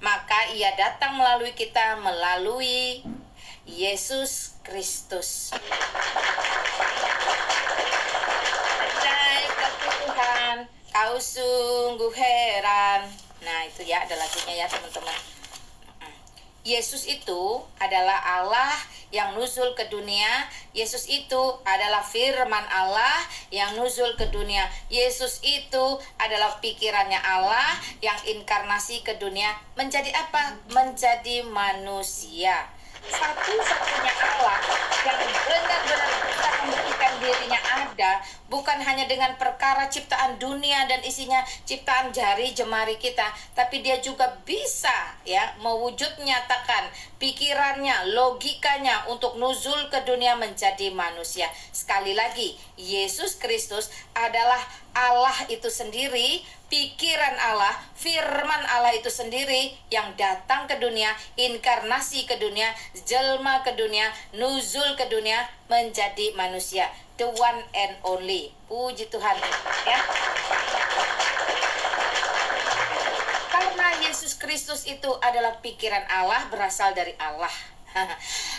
Maka ia datang melalui kita, melalui Yesus Kristus. Tuhan, kau sungguh heran. Nah, itu ya, ada lagunya ya, teman-teman. Yesus itu adalah Allah yang nuzul ke dunia. Yesus itu adalah firman Allah yang nuzul ke dunia. Yesus itu adalah pikirannya Allah yang inkarnasi ke dunia. Menjadi apa? Menjadi manusia. Satu-satunya Allah yang benar-benar bisa membuktikan dirinya ada, bukan hanya dengan perkara ciptaan dunia dan isinya, ciptaan jari jemari kita, tapi dia juga bisa ya mewujud nyatakan pikirannya, logikanya untuk nuzul ke dunia menjadi manusia. Sekali lagi, Yesus Kristus adalah Allah itu sendiri, pikiran Allah, firman Allah itu sendiri yang datang ke dunia, inkarnasi ke dunia, jelma ke dunia, nuzul ke dunia menjadi manusia. The one and only. Puji Tuhan ya. Karena Yesus Kristus itu adalah pikiran Allah, berasal dari Allah.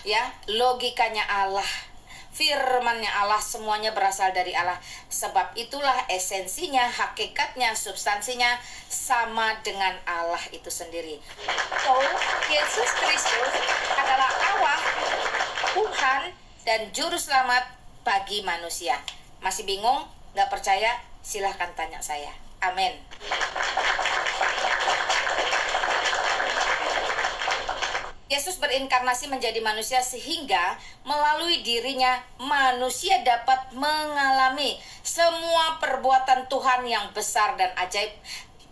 Ya, logikanya Allah, firman-Nya Allah, semuanya berasal dari Allah. Sebab itulah esensinya, hakikatnya, substansinya sama dengan Allah itu sendiri. So, Yesus Kristus adalah Allah, Tuhan, dan Juru Selamat bagi manusia. Masih bingung? Gak percaya? Silahkan tanya saya. Amin. Yesus berinkarnasi menjadi manusia sehingga melalui dirinya manusia dapat mengalami semua perbuatan Tuhan yang besar dan ajaib.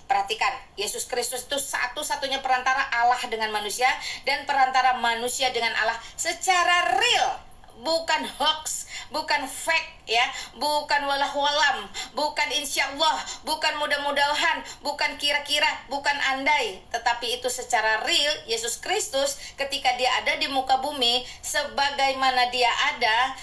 Perhatikan, Yesus Kristus itu satu-satunya perantara Allah dengan manusia dan perantara manusia dengan Allah secara real, bukan hoax, bukan fake ya, bukan walah-walam, bukan insya Allah, bukan mudah-mudahan, bukan kira-kira, bukan andai, tetapi itu secara real. Yesus Kristus ketika dia ada di muka bumi, sebagaimana dia ada,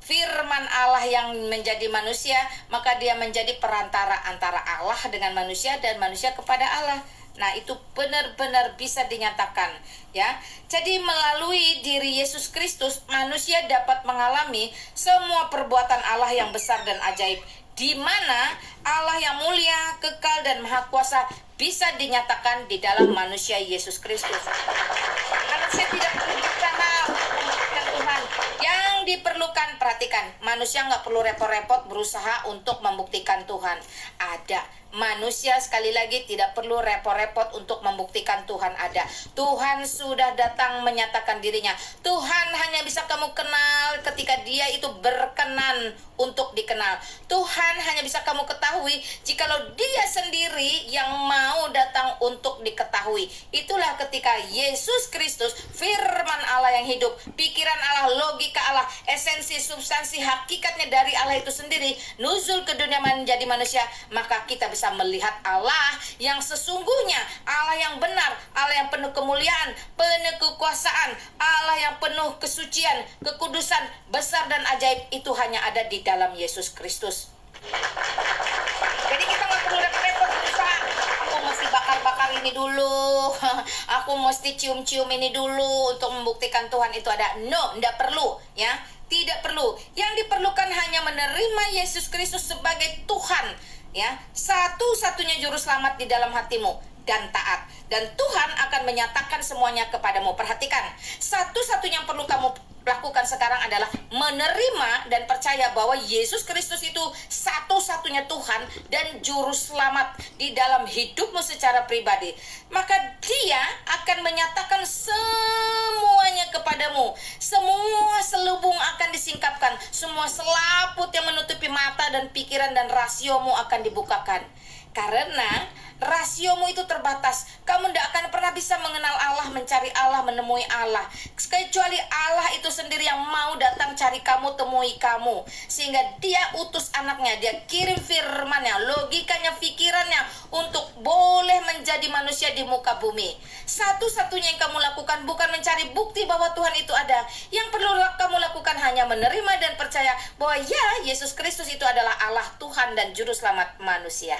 firman Allah yang menjadi manusia, maka dia menjadi perantara antara Allah dengan manusia dan manusia kepada Allah. Nah, itu benar-benar bisa dinyatakan ya. Jadi melalui diri Yesus Kristus, manusia dapat mengalami semua perbuatan Allah yang besar dan ajaib, di mana Allah yang mulia, kekal dan maha kuasa bisa dinyatakan di dalam manusia Yesus Kristus. Manusia tidak perlu berusaha untuk membuktikan Tuhan. Yang diperlukan, perhatikan, manusia nggak perlu repot-repot berusaha untuk membuktikan Tuhan. Manusia sekali lagi tidak perlu repot-repot untuk membuktikan Tuhan ada. Tuhan sudah datang menyatakan dirinya. Tuhan hanya bisa kamu kenal ketika dia itu berkenan untuk dikenal. Tuhan hanya bisa kamu ketahui jikalau dia sendiri yang mau datang untuk diketahui. Itulah ketika Yesus Kristus, firman Allah yang hidup, pikiran Allah, logika Allah, esensi, substansi, hakikatnya dari Allah itu sendiri, nuzul ke dunia menjadi manusia, maka kita bisa melihat Allah yang sesungguhnya, Allah yang benar, Allah yang penuh kemuliaan, penuh kekuasaan, Allah yang penuh kesucian, kekudusan, besar dan ajaib, itu hanya ada di dalam Yesus Kristus. Jadi kita nggak perlu repot-repot berusaha, aku mesti bakar-bakar ini dulu, aku mesti cium-cium ini dulu untuk membuktikan Tuhan itu ada. No, tidak perlu ya, tidak perlu. Yang diperlukan hanya menerima Yesus Kristus sebagai Tuhan ya, satu-satunya juru selamat di dalam hatimu, dan taat, dan Tuhan akan menyatakan semuanya kepadamu. Perhatikan, satu-satunya yang perlu kamu lakukan sekarang adalah menerima dan percaya bahwa Yesus Kristus itu satu-satunya Tuhan dan juru selamat di dalam hidupmu secara pribadi. Maka dia akan menyatakan semuanya kepadamu. Semua selubung akan disingkapkan, semua selaput yang menutupi mata dan pikiran dan rasiomu akan dibukakan. Karena rasiomu itu terbatas. Kamu tidak akan pernah bisa mengenal Allah, mencari Allah, menemui Allah, kecuali Allah itu sendiri yang mau datang cari kamu, temui kamu. Sehingga dia utus anaknya, dia kirim firmannya, logikanya, pikirannya untuk boleh menjadi manusia di muka bumi. Satu-satunya yang kamu lakukan bukan mencari bukti bahwa Tuhan itu ada. Yang perlu kamu lakukan hanya menerima dan percaya bahwa ya, Yesus Kristus itu adalah Allah, Tuhan dan Juru Selamat manusia.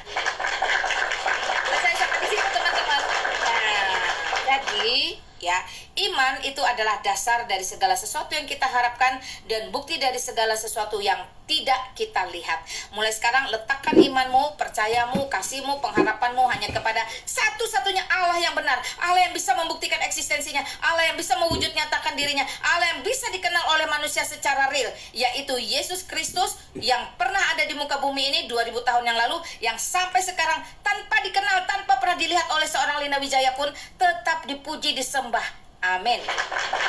Selesai sampai di situ teman-teman. Nah, jadi ya, iman itu adalah dasar dari segala sesuatu yang kita harapkan dan bukti dari segala sesuatu yang tidak kita lihat. Mulai sekarang letakkan imanmu, percayamu, kasihmu, pengharapanmu hanya kepada satu-satunya Allah yang benar, Allah yang bisa membuktikan eksistensinya, Allah yang bisa mewujud nyatakan dirinya, Allah yang bisa dikenal oleh manusia secara real, yaitu Yesus Kristus yang pernah ada di muka bumi ini 2000 tahun yang lalu, yang sampai sekarang tanpa dikenal, tanpa pernah dilihat oleh seorang Lina Wijaya pun tetap dipuji, disembah. Amin.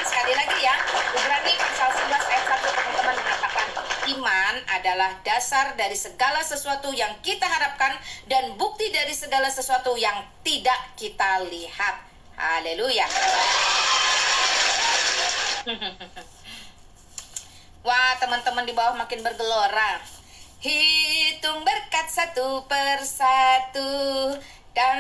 Sekali lagi ya, Ibrani pasal 11 ayat 1 teman-teman mengatakan, iman adalah dasar dari segala sesuatu yang kita harapkan dan bukti dari segala sesuatu yang tidak kita lihat. Haleluya. Wah, teman-teman di bawah makin bergelora. Hitung berkat satu persatu dan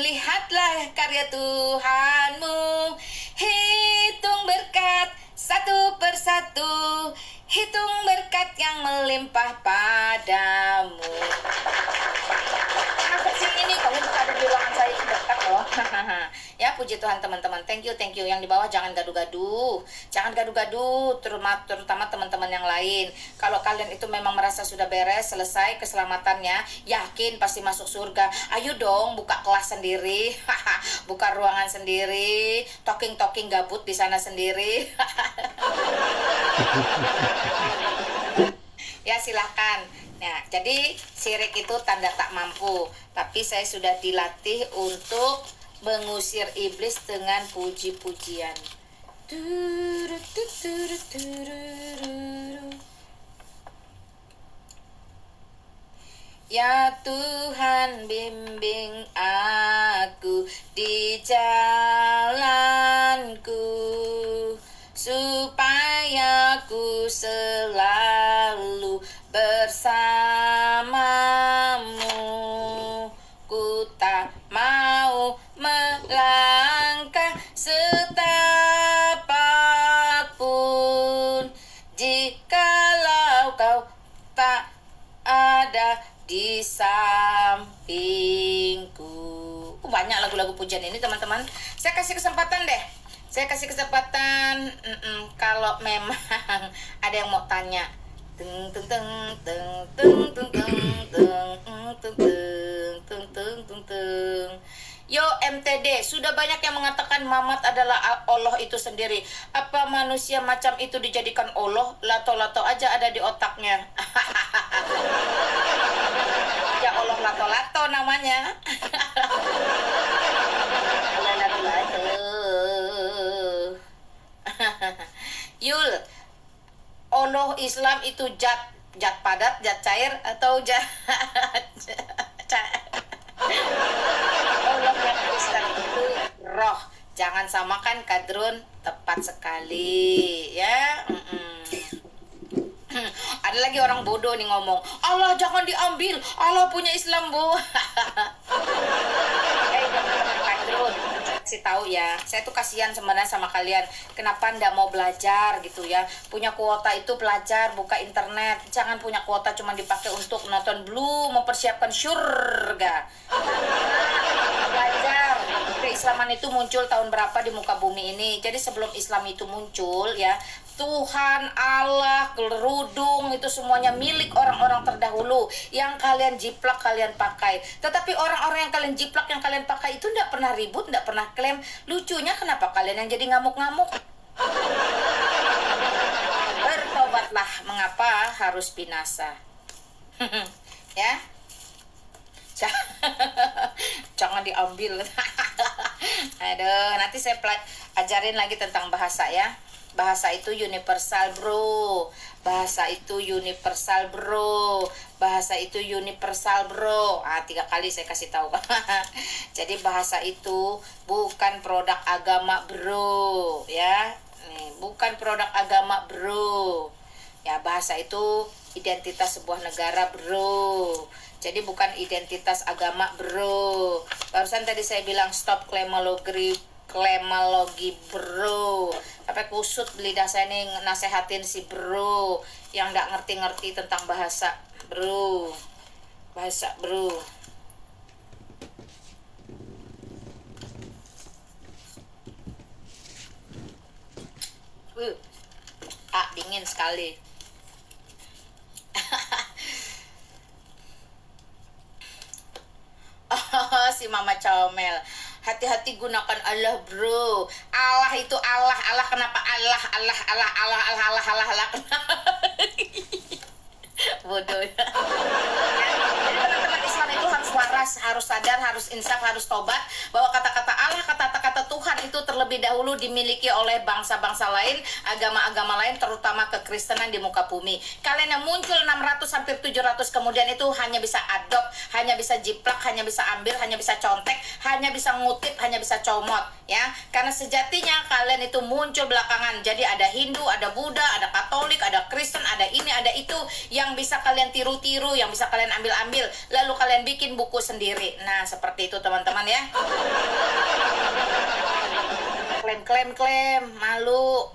lihatlah karya Tuhanmu. Hitung berkat satu persatu, hitung berkat yang melimpah padamu. Nah, versi ini kamu bisa ada di ruangan saya itu dekat loh. Ya, puji Tuhan teman-teman. Thank you. Yang di bawah jangan gaduh-gaduh. Jangan gaduh-gaduh, terutama teman-teman yang lain. Kalau kalian itu memang merasa sudah beres, selesai keselamatannya, yakin pasti masuk surga. Ayo dong buka kelas sendiri. Buka ruangan sendiri. Talking gabut di sana sendiri. Ya, silahkan. Nah, jadi syirik itu tanda tak mampu. Tapi saya sudah dilatih untuk mengusir iblis dengan puji-pujian. Ya Tuhan, bimbing jalanku, supaya ku selalu bersamamu. Ku tak mau melangkah setapak pun jikalau kau tak ada di sampingku. Banyak lagu-lagu pujian ini teman-teman. Saya kasih kesempatan deh. Saya kasih kesempatan kalau memang ada yang mau tanya. Teng teng teng teng teng teng teng teng teng teng teng teng. Yo MTD, sudah banyak yang mengatakan Mamat adalah Allah itu sendiri. Apa manusia macam itu dijadikan Allah? Lato-lato aja ada di otaknya. Ya Allah, lato-lato namanya. Yul, Allah Islam itu jat padat, jat cair atau jat Allah yang Kristen itu roh. Jangan samakan kadrun, tepat sekali ya. Ada lagi orang bodoh nih ngomong, Allah jangan diambil, Allah punya Islam bu. Kadrun, kasih tahu ya, saya tuh kasihan sebenarnya sama kalian. Kenapa ndak mau belajar gitu ya? Punya kuota itu belajar, buka internet. Jangan punya kuota cuma dipakai untuk nonton Blue, mempersiapkan surga. Belajar. Keislaman itu muncul tahun berapa di muka bumi ini? Jadi sebelum Islam itu muncul ya, Tuhan, Allah, kerudung itu semuanya milik orang-orang terdahulu yang kalian jiplak, kalian pakai. Tetapi orang-orang yang kalian jiplak, yang kalian pakai itu tidak pernah ribut, tidak pernah klaim. Lucunya kenapa kalian yang jadi ngamuk-ngamuk? Bertobatlah, mengapa harus binasa? Ya, jangan diambil. Aduh, nanti saya ajarin lagi tentang bahasa ya. Bahasa itu universal bro. Bahasa itu universal bro. Bahasa itu universal bro. 3 kali saya kasih tahu. Jadi bahasa itu bukan produk agama bro ya. Nih, bukan produk agama bro. Ya, bahasa itu identitas sebuah negara bro. Jadi bukan identitas agama bro. Barusan tadi saya bilang stop klemologi bro. Sampai kusut lidah saya nih nasehatin si bro yang gak ngerti-ngerti tentang bahasa bro. Bahasa bro. Dingin sekali. Si Mama Comel, hati-hati gunakan Allah bro. Allah itu Allah. Allah kenapa Allah bodoh ya. Jadi teman-teman Islam itu harus waras, harus sadar, harus insaf, harus tobat bahwa kata-kata Allah, kata-kata Tuhan itu terlebih dahulu dimiliki oleh bangsa-bangsa lain, agama-agama lain, terutama kekristenan di muka bumi. Kalian yang muncul 600 hampir 700 kemudian itu hanya bisa adopt, hanya bisa jiplak, hanya bisa ambil, hanya bisa contek, hanya bisa ngutip, hanya bisa comot ya. Karena sejatinya kalian itu muncul belakangan. Jadi ada Hindu, ada Buddha, ada Katolik, ada Kristen, ada ini, ada itu yang bisa kalian tiru-tiru, yang bisa kalian ambil-ambil, lalu kalian bikin buku sendiri. Nah, seperti itu teman-teman ya. Klaim, malu.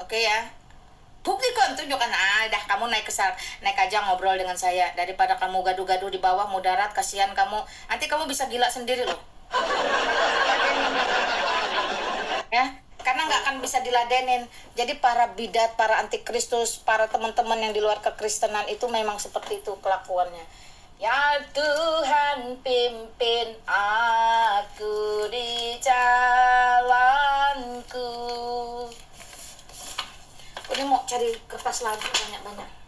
Oke ya. Buktikan, tunjukkan. Dah kamu naik aja ngobrol dengan saya daripada kamu gaduh-gaduh di bawah mudarat, kasihan kamu. Nanti kamu bisa gila sendiri loh. Ya, karena nggak akan bisa diladenin. Jadi para bidat, para antikristus, para teman-teman yang di luar kekristenan itu memang seperti itu kelakuannya. Ya Tuhan, pimpin aku di jalanku. Ini mau cari kertas lagi banyak-banyak.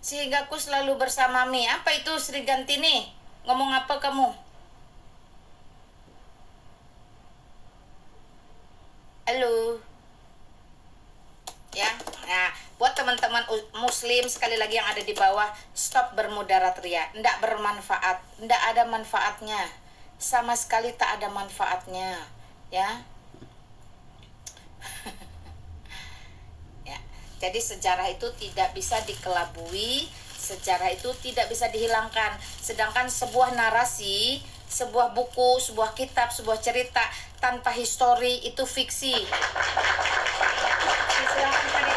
sehingga ku selalu bersamamu. Apa itu Sri Gantini? Ngomong apa kamu? Halo. Ya. Nah, buat teman-teman muslim sekali lagi yang ada di bawah, stop bermudarat ria. Ndak bermanfaat, ndak ada manfaatnya. Sama sekali tak ada manfaatnya, ya. Ya. Jadi sejarah itu tidak bisa dikelabui, sejarah itu tidak bisa dihilangkan. Sedangkan sebuah narasi, sebuah buku, sebuah kitab, sebuah cerita tanpa histori itu fiksi. Silahkan cari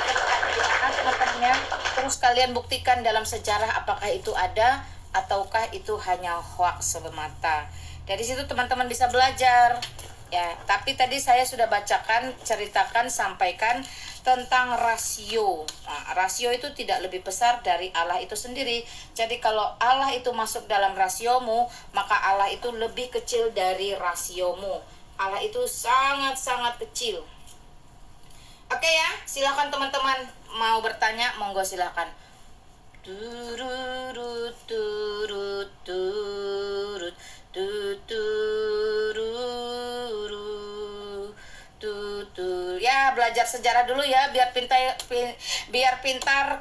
teman-temannya, terus kalian buktikan dalam sejarah apakah itu ada ataukah itu hanya hoax semata. Dari situ teman-teman bisa belajar. Ya, tapi tadi saya sudah bacakan, ceritakan, sampaikan tentang rasio. Nah, rasio itu tidak lebih besar dari Allah itu sendiri. Jadi kalau Allah itu masuk dalam rasiomu, maka Allah itu lebih kecil dari rasiomu. Allah itu sangat-sangat kecil. Oke ya, silakan teman-teman mau bertanya, monggo silakan. Turut turut turut tutur. Ya, belajar sejarah dulu ya biar pintar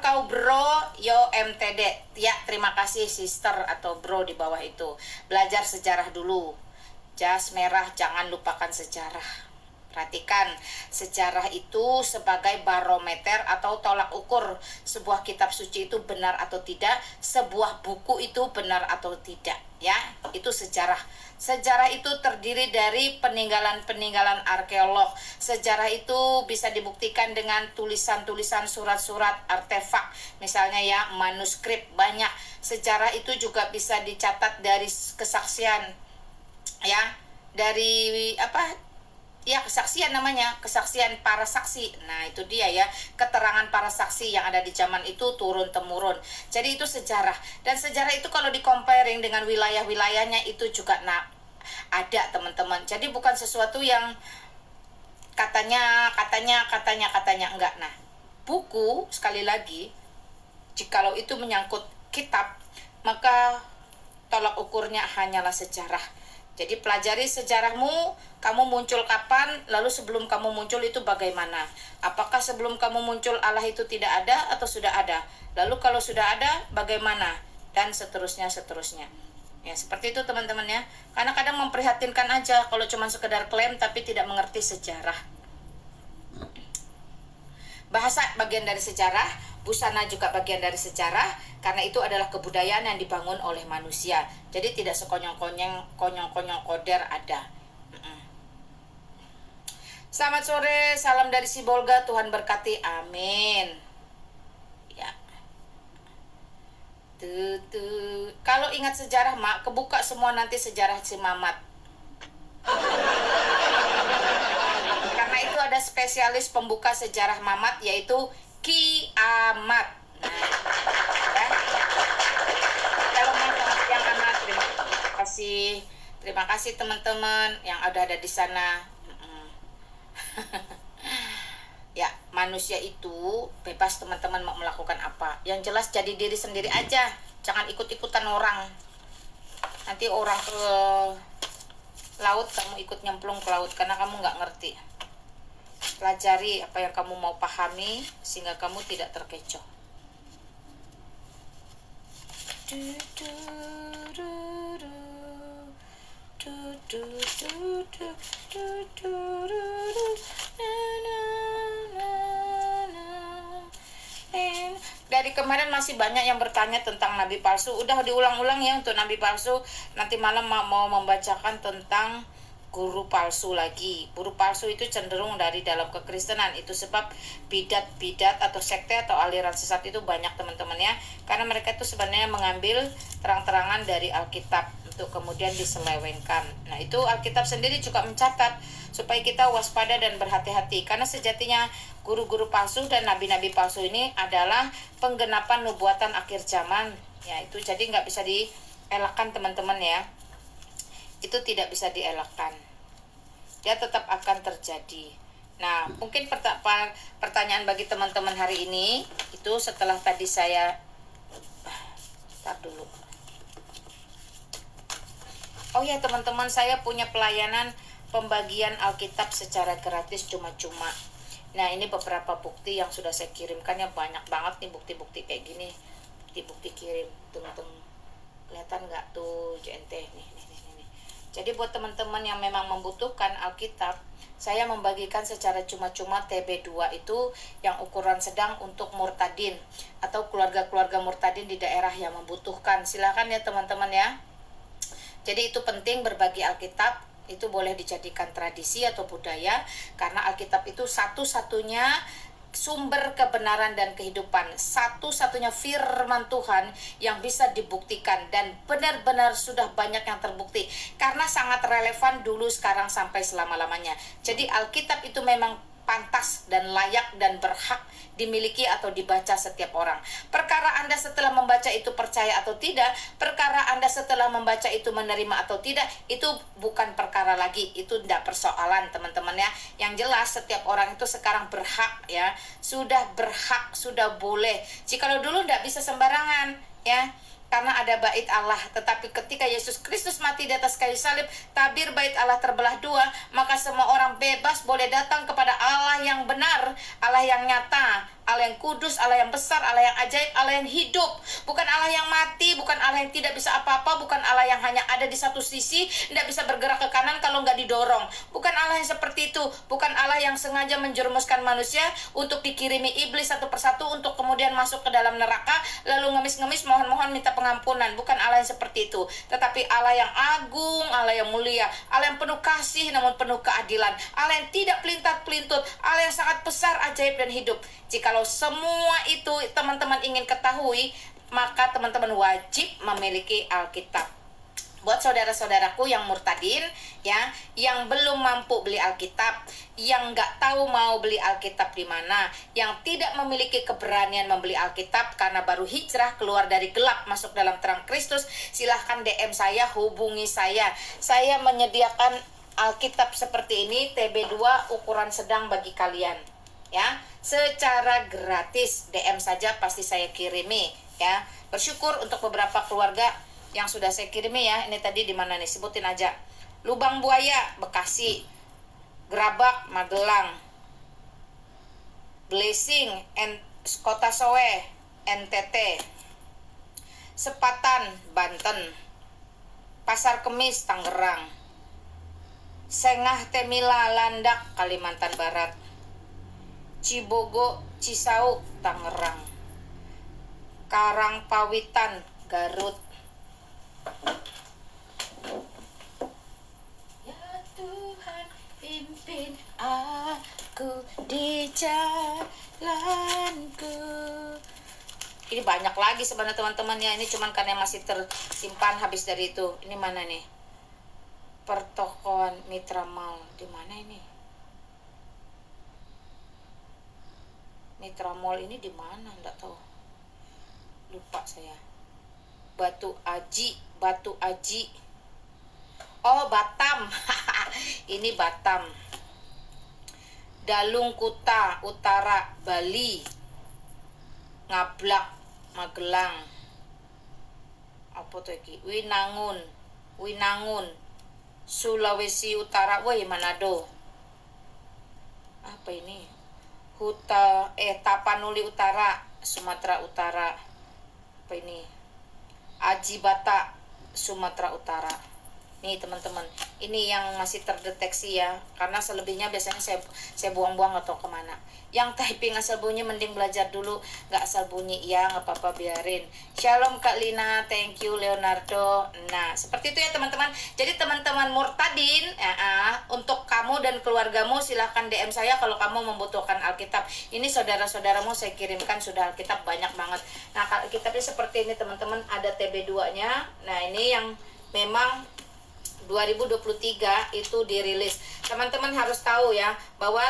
kau bro. Yo MTD. Ya, terima kasih sister atau bro di bawah itu. Belajar sejarah dulu. Jas merah, jangan lupakan sejarah. Perhatikan, sejarah itu sebagai barometer atau tolak ukur sebuah kitab suci itu benar atau tidak, sebuah buku itu benar atau tidak, ya. Itu sejarah. Sejarah itu terdiri dari peninggalan-peninggalan arkeolog. Sejarah itu bisa dibuktikan dengan tulisan-tulisan, surat-surat, artefak, misalnya ya, manuskrip banyak. Sejarah itu juga bisa dicatat dari kesaksian, ya, dari apa? Ya, kesaksian namanya, kesaksian para saksi. Nah, itu dia ya, keterangan para saksi yang ada di zaman itu turun-temurun. Jadi itu sejarah. Dan sejarah itu kalau di-comparing dengan wilayah-wilayahnya itu juga ada, teman-teman. Jadi bukan sesuatu yang katanya enggak. Nah, buku sekali lagi, jikalau itu menyangkut kitab, maka tolak ukurnya hanyalah sejarah. Jadi pelajari sejarahmu, kamu muncul kapan, lalu sebelum kamu muncul itu bagaimana. Apakah sebelum kamu muncul Allah itu tidak ada atau sudah ada? Lalu kalau sudah ada, bagaimana? Dan seterusnya. Ya, seperti itu teman-teman ya. Karena kadang memprihatinkan aja kalau cuma sekedar klaim tapi tidak mengerti sejarah. Bahasa bagian dari sejarah, busana juga bagian dari sejarah, karena itu adalah kebudayaan yang dibangun oleh manusia. Jadi tidak sekonyong-konyong koder ada. Selamat sore, salam dari Sibolga, Tuhan berkati, amin. Ya. Kalau ingat sejarah mak, kebuka semua nanti sejarah si Mamat. Karena itu ada spesialis pembuka sejarah Mamat, yaitu Kiamat. Nah, ya. Kalau mau selamat siang Amat, terima kasih teman-teman yang ada di sana. Ya, manusia itu bebas teman-teman mau melakukan apa. Yang jelas jadi diri sendiri aja, jangan ikut-ikutan orang. Nanti orang ke laut, kamu ikut nyemplung ke laut karena kamu nggak ngerti. Pelajari apa yang kamu mau pahami sehingga kamu tidak terkecoh. Dari kemarin masih banyak yang bertanya tentang nabi palsu. Udah diulang-ulang ya untuk nabi palsu. Nanti malam mau membacakan tentang guru palsu lagi. Guru palsu itu cenderung dari dalam kekristenan. Itu sebab bidat-bidat atau sekte atau aliran sesat itu banyak teman-teman ya. Karena mereka itu sebenarnya mengambil terang-terangan dari Alkitab untuk kemudian diselewengkan. Nah, itu Alkitab sendiri juga mencatat supaya kita waspada dan berhati-hati. Karena sejatinya guru-guru palsu dan nabi-nabi palsu ini adalah penggenapan nubuatan akhir zaman. Ya, itu jadi nggak bisa dielakkan teman-teman ya. Itu tidak bisa dielakkan. Dia tetap akan terjadi. Nah, mungkin pertanyaan bagi teman-teman hari ini itu setelah tadi saya Ntar dulu. Oh ya teman-teman, saya punya pelayanan pembagian Alkitab secara gratis cuma-cuma. Nah ini beberapa bukti yang sudah saya kirimkan, ya banyak banget nih bukti-bukti kayak gini. Bukti kirim teman-teman, kelihatan nggak tuh JNT nih. Jadi buat teman-teman yang memang membutuhkan Alkitab, saya membagikan secara cuma-cuma TB2 itu yang ukuran sedang untuk murtadin atau keluarga-keluarga murtadin di daerah yang membutuhkan. Silakan ya teman-teman ya. Jadi itu penting, berbagi Alkitab itu boleh dijadikan tradisi atau budaya, karena Alkitab itu satu-satunya sumber kebenaran dan kehidupan, satu-satunya firman Tuhan yang bisa dibuktikan, dan benar-benar sudah banyak yang terbukti karena sangat relevan dulu, sekarang, sampai selama-lamanya. Jadi Alkitab itu memang pantas dan layak dan berhak dimiliki atau dibaca setiap orang. Perkara Anda setelah membaca itu percaya atau tidak, perkara Anda setelah membaca itu menerima atau tidak, itu bukan perkara lagi, itu tidak persoalan teman-teman ya. Yang jelas setiap orang itu sekarang berhak ya, sudah berhak, sudah boleh. Jikalau dulu tidak bisa sembarangan ya, karena ada bait Allah. Tetapi ketika Yesus Kristus mati di atas kayu salib, tabir bait Allah terbelah dua, maka semua orang bebas boleh datang kepada Allah yang benar, Allah yang nyata, Allah yang kudus, Allah yang besar, Allah yang ajaib, Allah yang hidup. Bukan Allah yang mati, bukan Allah yang tidak bisa apa-apa, bukan Allah yang hanya ada di satu sisi, tidak bisa bergerak ke kanan kalau nggak didorong. Bukan Allah yang seperti itu, bukan Allah yang sengaja menjerumuskan manusia untuk dikirimi iblis satu persatu untuk kemudian masuk ke dalam neraka, lalu ngemis-ngemis mohon-mohon minta pengampunan. Bukan Allah yang seperti itu, tetapi Allah yang agung, Allah yang mulia, Allah yang penuh kasih namun penuh keadilan, Allah yang tidak pelintat-pelintut, Allah yang sangat besar, ajaib dan hidup. Jikalau semua itu teman-teman ingin ketahui, maka teman-teman wajib memiliki Alkitab. Buat saudara-saudaraku yang murtadin ya, yang belum mampu beli Alkitab, yang nggak tahu mau beli Alkitab di mana, yang tidak memiliki keberanian membeli Alkitab karena baru hijrah keluar dari gelap masuk dalam terang Kristus, silahkan DM saya, hubungi saya. Saya menyediakan Alkitab seperti ini, TB2 ukuran sedang bagi kalian ya, secara gratis. DM saja pasti saya kirimi ya. Bersyukur untuk beberapa keluarga yang sudah saya kirimi ya. Ini tadi di mana nih, sebutin aja. Lubang Buaya Bekasi, Gerabak Magelang, Blessing Kota Sowe NTT, Sepatan Banten, Pasar Kemis Tangerang, Sengah Temila Landak Kalimantan Barat, Cibogo Cisauk Tangerang, Karangpawitan Garut. Ya Tuhan, pimpin aku di jalanku. Ini banyak lagi sebenarnya teman-teman ya. Ini cuman karena masih tersimpan habis dari itu. Ini mana nih? Pertokoan Mitra Mall. Di mana ini? Mitra Mall ini di mana? Enggak tahu. Lupa saya. Batu Aji. Oh, Batam. Ini Batam. Dalung Kuta Utara Bali. Ngablak Magelang. Apa tuh iki? Winangun Sulawesi Utara. Woi, Manado. Apa ini? Tapanuli Utara, Sumatera Utara. Apa ini? Ajibata, Sumatera Utara. Nih teman-teman, ini yang masih terdeteksi ya, karena selebihnya biasanya saya buang-buang atau kemana. Yang typing asal bunyi mending belajar dulu, nggak asal bunyi ya, nggak apa-apa, biarin. Shalom Kak Lina, thank you Leonardo. Nah seperti itu ya teman-teman. Jadi teman-teman murtadin untuk kamu dan keluargamu silahkan DM saya kalau kamu membutuhkan Alkitab. Ini saudara-saudaramu saya kirimkan sudah Alkitab banyak banget. Nah Alkitabnya seperti ini teman-teman, ada TB2 nya. Nah ini yang memang 2023 itu dirilis. Teman-teman harus tahu ya, bahwa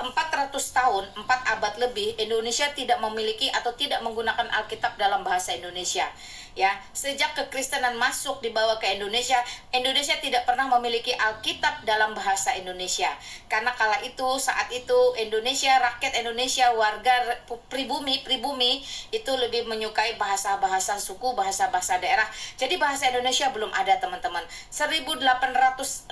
400 tahun, 4 abad lebih, Indonesia tidak memiliki atau tidak menggunakan Alkitab dalam bahasa Indonesia. Ya, sejak kekristenan masuk dibawa ke Indonesia, Indonesia tidak pernah memiliki Alkitab dalam bahasa Indonesia. Karena kala itu, saat itu Indonesia, rakyat Indonesia, warga pribumi itu lebih menyukai bahasa-bahasa suku, bahasa-bahasa daerah. Jadi bahasa Indonesia belum ada, teman-teman. 1861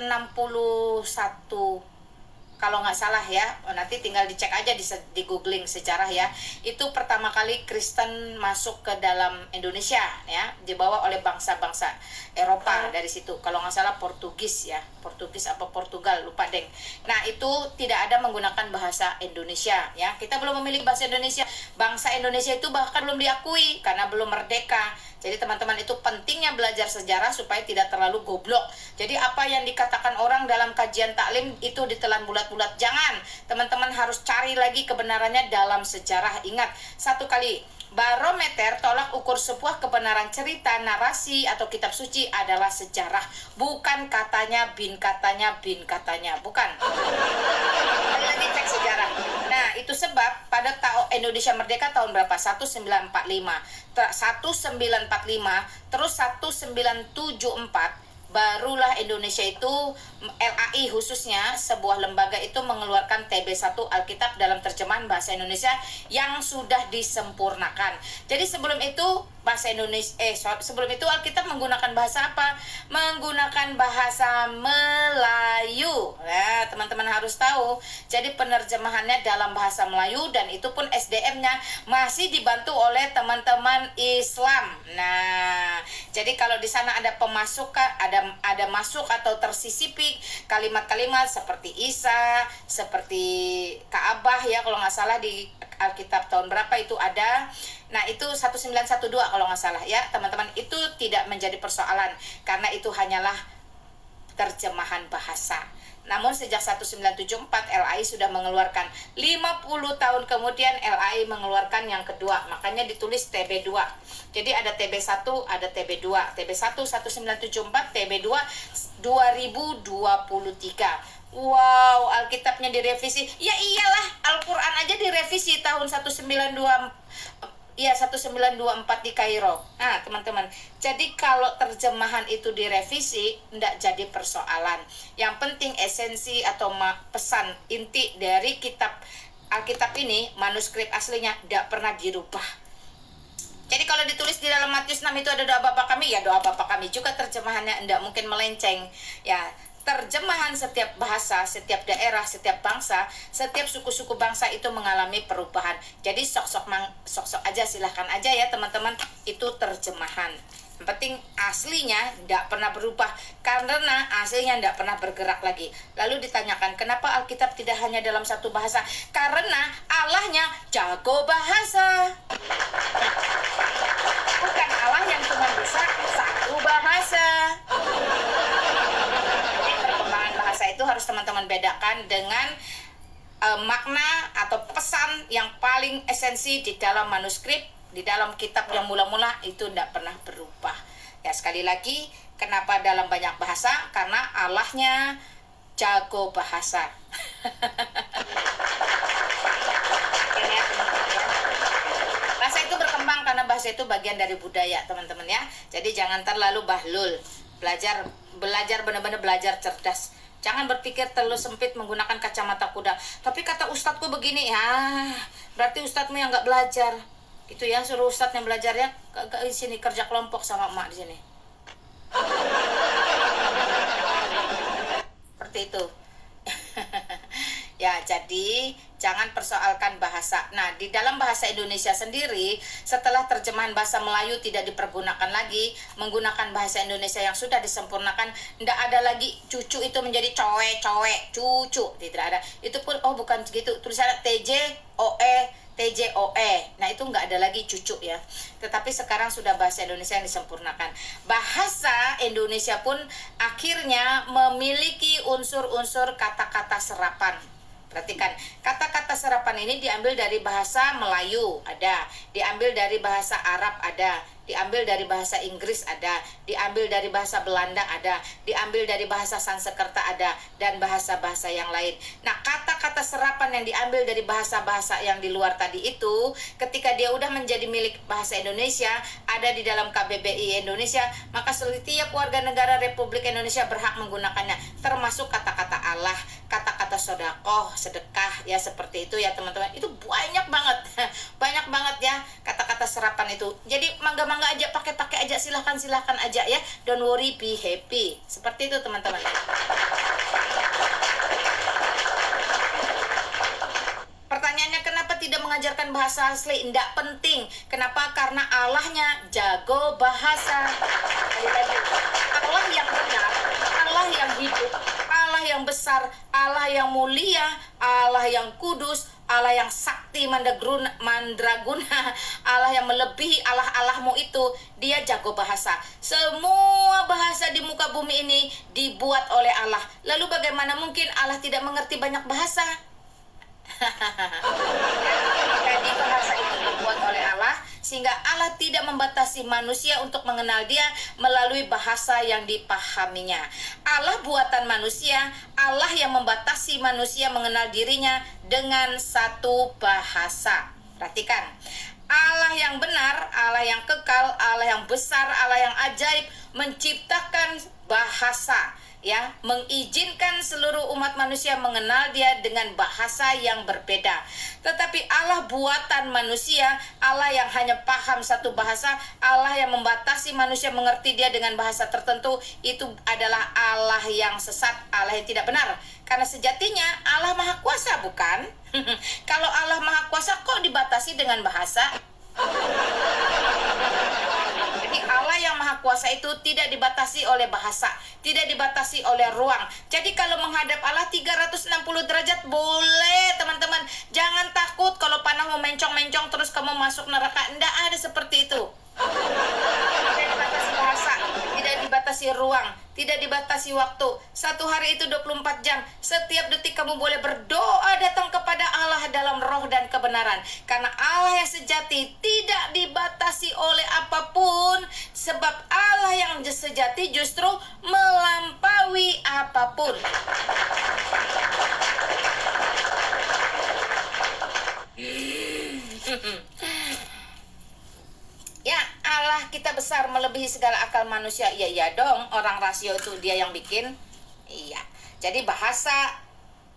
kalau nggak salah ya, nanti tinggal dicek aja di googling sejarah ya. Itu pertama kali Kristen masuk ke dalam Indonesia ya, dibawa oleh bangsa-bangsa Eropa dari situ. Kalau nggak salah Portugis ya, Portugis apa Portugal, lupa deng. Nah itu tidak ada menggunakan bahasa Indonesia ya. Kita belum memiliki bahasa Indonesia. Bangsa Indonesia itu bahkan belum diakui karena belum merdeka. Jadi teman-teman, itu pentingnya belajar sejarah supaya tidak terlalu goblok. Jadi apa yang dikatakan orang dalam kajian taklim itu ditelan bulat-bulat. Jangan, teman-teman harus cari lagi kebenarannya dalam sejarah. Ingat, satu kali, barometer tolak ukur sebuah kebenaran cerita, narasi, atau kitab suci adalah sejarah. Bukan katanya, bin katanya, bukan. Kali lagi cek sejarah. Nah, itu sebab pada tahun Indonesia merdeka tahun berapa? 1945, terus 1974, barulah Indonesia itu, LAI khususnya, sebuah lembaga itu mengeluarkan TB1 Alkitab dalam terjemahan bahasa Indonesia yang sudah disempurnakan. Jadi sebelum itu bahasa Indonesia sebelum itu Alkitab menggunakan bahasa apa? Menggunakan bahasa Melayu. Nah, teman-teman harus tahu. Jadi penerjemahannya dalam bahasa Melayu, dan itu pun SDM-nya masih dibantu oleh teman-teman Islam. Nah, jadi kalau di sana ada pemasukan, ada masuk atau tersisipi kalimat-kalimat seperti Isa, seperti Ka'bah ya, kalau nggak salah di Alkitab tahun berapa itu ada. Nah itu 1912 kalau nggak salah ya teman-teman. Itu tidak menjadi persoalan karena itu hanyalah terjemahan bahasa. Namun sejak 1974 LAI sudah mengeluarkan, 50 tahun kemudian LAI mengeluarkan yang kedua. Makanya ditulis TB2. Jadi ada TB1, ada TB2. TB1 1974, TB2 2023. Wow, Alkitabnya direvisi. Ya iyalah, Al-Quran aja direvisi tahun 1924 di Kairo. Nah, teman-teman, jadi kalau terjemahan itu direvisi, tidak jadi persoalan. Yang penting esensi atau pesan inti dari kitab Alkitab ini, manuskrip aslinya tidak pernah dirubah. Jadi kalau ditulis di dalam Matius 6 itu ada doa Bapa kami, ya doa Bapa kami juga terjemahannya tidak mungkin melenceng. Ya, terjemahan setiap bahasa, setiap daerah, setiap bangsa, setiap suku-suku bangsa itu mengalami perubahan. Jadi sok-sok aja, silahkan aja ya teman-teman, itu terjemahan. Yang penting aslinya tidak pernah berubah, karena aslinya tidak pernah bergerak lagi. Lalu ditanyakan, kenapa Alkitab tidak hanya dalam satu bahasa? Karena Allahnya jago bahasa. Bukan Allah yang cuma bisa satu bahasa. Perkembangan bahasa itu harus teman-teman bedakan dengan makna atau pesan yang paling esensi di dalam manuskrip, di dalam kitab yang mula-mula itu tidak pernah berubah. Ya, sekali lagi, kenapa dalam banyak bahasa? Karena Allahnya jago bahasa. Bahasa itu berkembang karena bahasa itu bagian dari budaya, teman-teman ya. Jadi jangan terlalu bahlul. Belajar benar-benar belajar cerdas. Jangan berpikir terlalu sempit menggunakan kacamata kuda. Tapi kata ustadzku begini, ya berarti ustadzmu yang nggak belajar. Itu ya, suruh ustadz yang belajar ya di sini kerja kelompok sama emak di sini. Seperti itu. Ya, jadi jangan persoalkan bahasa. Nah, di dalam bahasa Indonesia sendiri, setelah terjemahan bahasa Melayu tidak dipergunakan lagi, menggunakan bahasa Indonesia yang sudah disempurnakan, tidak ada lagi cucu itu menjadi cowe, cucu, tidak ada. Itu pun, oh bukan gitu, tulisannya TJOE. Nah, itu nggak ada lagi cucu ya. Tetapi sekarang sudah bahasa Indonesia yang disempurnakan. Bahasa Indonesia pun akhirnya memiliki unsur-unsur kata-kata serapan. Perhatikan, kata-kata serapan ini diambil dari bahasa Melayu, ada, diambil dari bahasa Arab, ada, diambil dari bahasa Inggris ada, diambil dari bahasa Belanda ada, diambil dari bahasa Sanskerta ada, dan bahasa-bahasa yang lain. Nah, kata-kata serapan yang diambil dari bahasa-bahasa yang di luar tadi itu, ketika dia udah menjadi milik bahasa Indonesia, ada di dalam KBBI Indonesia, maka setiap warga negara Republik Indonesia berhak menggunakannya, termasuk kata-kata Allah, kata-kata sodakoh, sedekah, ya seperti itu ya teman-teman. Itu banyak banget banyak banget ya kata-kata serapan itu. Jadi mangga-mangga aja, pakai-pakai aja, silahkan aja ya, don't worry, be happy, seperti itu teman-teman. Pertanyaannya, kenapa tidak mengajarkan bahasa asli? Tidak penting. Kenapa? Karena Allahnya jago bahasa. Allah yang benar, Allah yang hidup, Allah yang besar, Allah yang mulia, Allah yang kudus, Allah yang sakti mandraguna, Allah yang melebihi Allah-Allahmu itu, dia jago bahasa. Semua bahasa di muka bumi ini dibuat oleh Allah. Lalu bagaimana mungkin Allah tidak mengerti banyak bahasa? Jadi bahasa itu dibuat oleh Allah, sehingga Allah tidak membatasi manusia untuk mengenal dia melalui bahasa yang dipahaminya. Allah buatan manusia, Allah yang membatasi manusia mengenal dirinya dengan satu bahasa. Perhatikan, Allah yang benar, Allah yang kekal, Allah yang besar, Allah yang ajaib menciptakan bahasa, ya, mengizinkan seluruh umat manusia mengenal dia dengan bahasa yang berbeda. Tetapi Allah buatan manusia, Allah yang hanya paham satu bahasa, Allah yang membatasi manusia mengerti dia dengan bahasa tertentu, itu adalah Allah yang sesat, Allah yang tidak benar. Karena sejatinya Allah Maha Kuasa, bukan? Kalau Allah Maha Kuasa kok dibatasi dengan bahasa? Jadi Allah yang Maha Kuasa itu tidak dibatasi oleh bahasa, tidak dibatasi oleh ruang. Jadi kalau menghadap Allah 360 derajat boleh teman-teman. Jangan takut kalau panah mau mencong-mencong terus kamu masuk neraka. Tidak ada seperti itu. Tidak dibatasi bahasa, tidak dibatasi ruang, tidak dibatasi waktu. Satu hari itu 24 jam. Setiap detik kamu boleh berdoa datang kepada Allah dalam roh dan kebenaran. Karena Allah yang sejati tidak dibatasi oleh apapun. Sebab Allah yang sejati justru melampaui apapun. Ya, Allah kita besar melebihi segala akal manusia. Iya dong, orang rasio itu dia yang bikin. Iya. Jadi bahasa,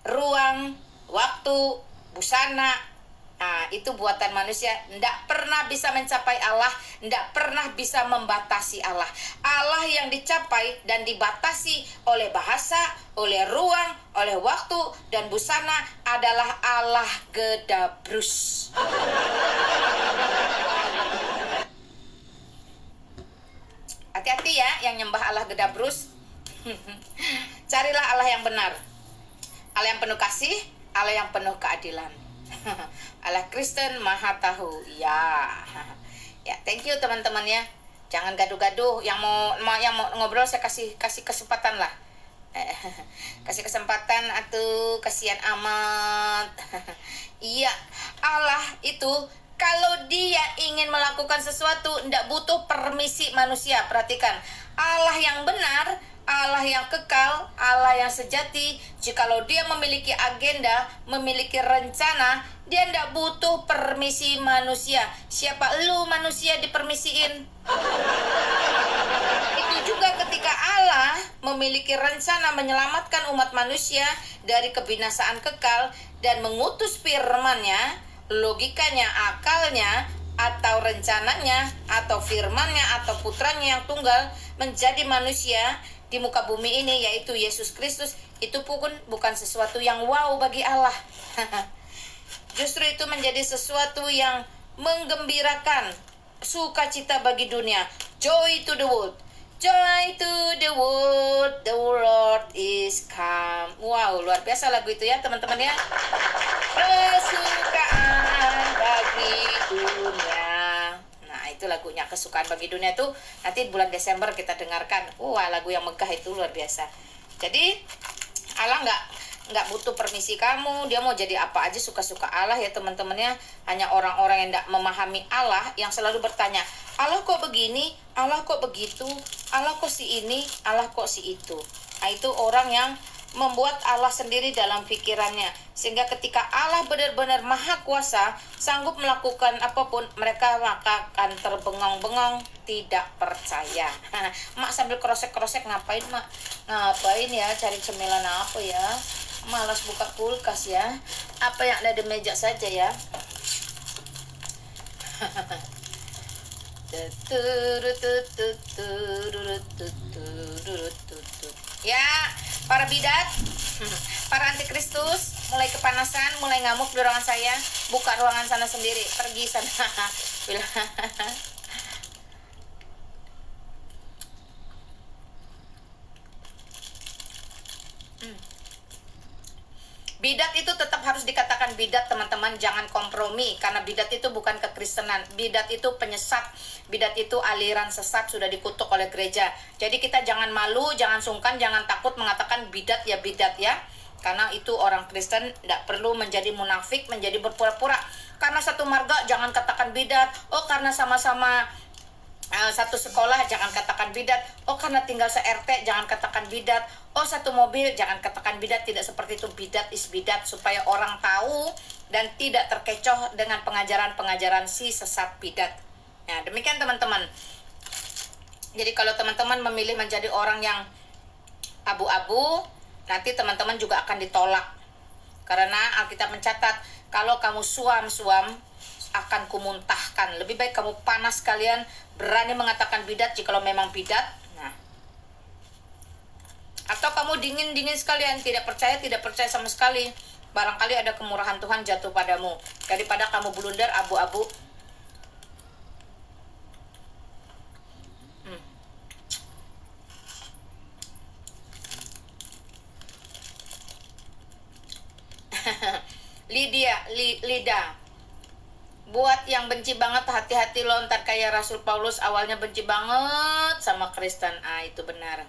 ruang, waktu, busana, nah itu buatan manusia. Tidak pernah bisa mencapai Allah, tidak pernah bisa membatasi Allah. Allah yang dicapai dan dibatasi oleh bahasa, oleh ruang, oleh waktu, dan busana adalah Allah Gedabrus. Hati-hati ya yang nyembah Allah Gedabrus. Carilah Allah yang benar, Allah yang penuh kasih, Allah yang penuh keadilan. Allah Kristen Maha Tahu. Ya, thank you teman-teman ya. Jangan gaduh-gaduh. Yang mau ngobrol saya kasih kesempatan lah. Kasih kesempatan atau kasihan amat. Iya, Allah itu kalau dia ingin melakukan sesuatu tidak butuh permisi manusia. Perhatikan, Allah yang benar, Allah yang kekal, Allah yang sejati, jikalau dia memiliki agenda, memiliki rencana, dia tidak butuh permisi manusia. Siapa lu manusia dipermisiin? Itu juga ketika Allah memiliki rencana menyelamatkan umat manusia dari kebinasaan kekal dan mengutus firman-Nya, logikanya, akalnya, atau rencananya, atau firmannya, atau putranya yang tunggal menjadi manusia di muka bumi ini, yaitu Yesus Kristus, itu pun bukan sesuatu yang wow bagi Allah. Justru itu menjadi sesuatu yang menggembirakan, sukacita bagi dunia. Joy to the world. Joy to the world, the Lord is come. Wow, luar biasa lagu itu ya teman-teman ya. Kesukaan bagi dunia. Nah itu lagunya, kesukaan bagi dunia itu nanti bulan Desember kita dengarkan. Wah, lagu yang megah itu luar biasa. Jadi Allah nggak butuh permisi kamu, dia mau jadi apa aja suka-suka Allah ya teman-temannya. Hanya orang-orang yang tidak memahami Allah yang selalu bertanya, Allah kok begini, Allah kok begitu, Allah kok si ini, Allah kok si itu. Nah, itu orang yang membuat Allah sendiri dalam pikirannya, sehingga ketika Allah benar-benar maha kuasa, sanggup melakukan apapun, mereka maka akan terbengong-bengong, tidak percaya. Mak sambil krosek-krosek, ngapain mak? Ngapain ya, cari cemilan apa ya? Malas buka kulkas ya. Apa yang ada di meja saja ya. Ya, para bidat, para antikristus, mulai kepanasan, mulai ngamuk di ruangan saya. Buka ruangan sana sendiri, pergi sana. Bidat itu tetap harus dikatakan bidat teman-teman, jangan kompromi, karena bidat itu bukan kekristenan, bidat itu penyesat, bidat itu aliran sesat, sudah dikutuk oleh gereja. Jadi kita jangan malu, jangan sungkan, jangan takut mengatakan bidat ya, karena itu orang Kristen tidak perlu menjadi munafik, menjadi berpura-pura. Karena satu marga jangan katakan bidat, oh karena sama-sama satu sekolah jangan katakan bidat, oh karena tinggal se-RT jangan katakan bidat, oh satu mobil jangan katakan bidat. Tidak seperti itu, bidat is bidat, supaya orang tahu dan tidak terkecoh dengan pengajaran-pengajaran si sesat bidat. Nah, demikian teman-teman. Jadi kalau teman-teman memilih menjadi orang yang abu-abu, nanti teman-teman juga akan ditolak. Karena Alkitab mencatat, kalau kamu suam-suam akan kumuntahkan. Lebih baik kamu panas kalian, berani mengatakan bidat jikalau memang bidat. Nah, atau kamu dingin sekalian, tidak percaya sama sekali. Barangkali ada kemurahan Tuhan jatuh padamu, daripada kamu blunder abu-abu. Lida, buat yang benci banget, hati-hati lo, ntar kayak Rasul Paulus awalnya benci banget sama Kristen. Itu benar.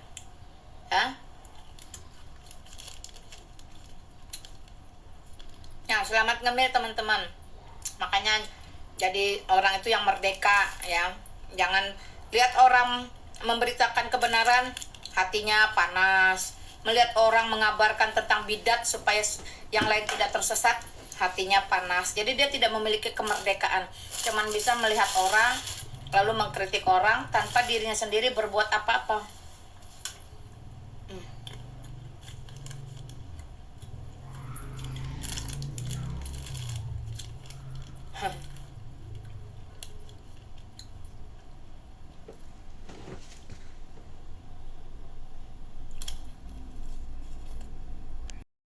Nah, selamat ngemil teman-teman. Makanya jadi orang itu yang merdeka ya. Jangan lihat orang memberitakan kebenaran, hatinya panas. Melihat orang mengabarkan tentang bidat supaya yang lain tidak tersesat, hatinya panas. Jadi dia tidak memiliki kemerdekaan, cuman bisa melihat orang lalu mengkritik orang tanpa dirinya sendiri berbuat apa-apa.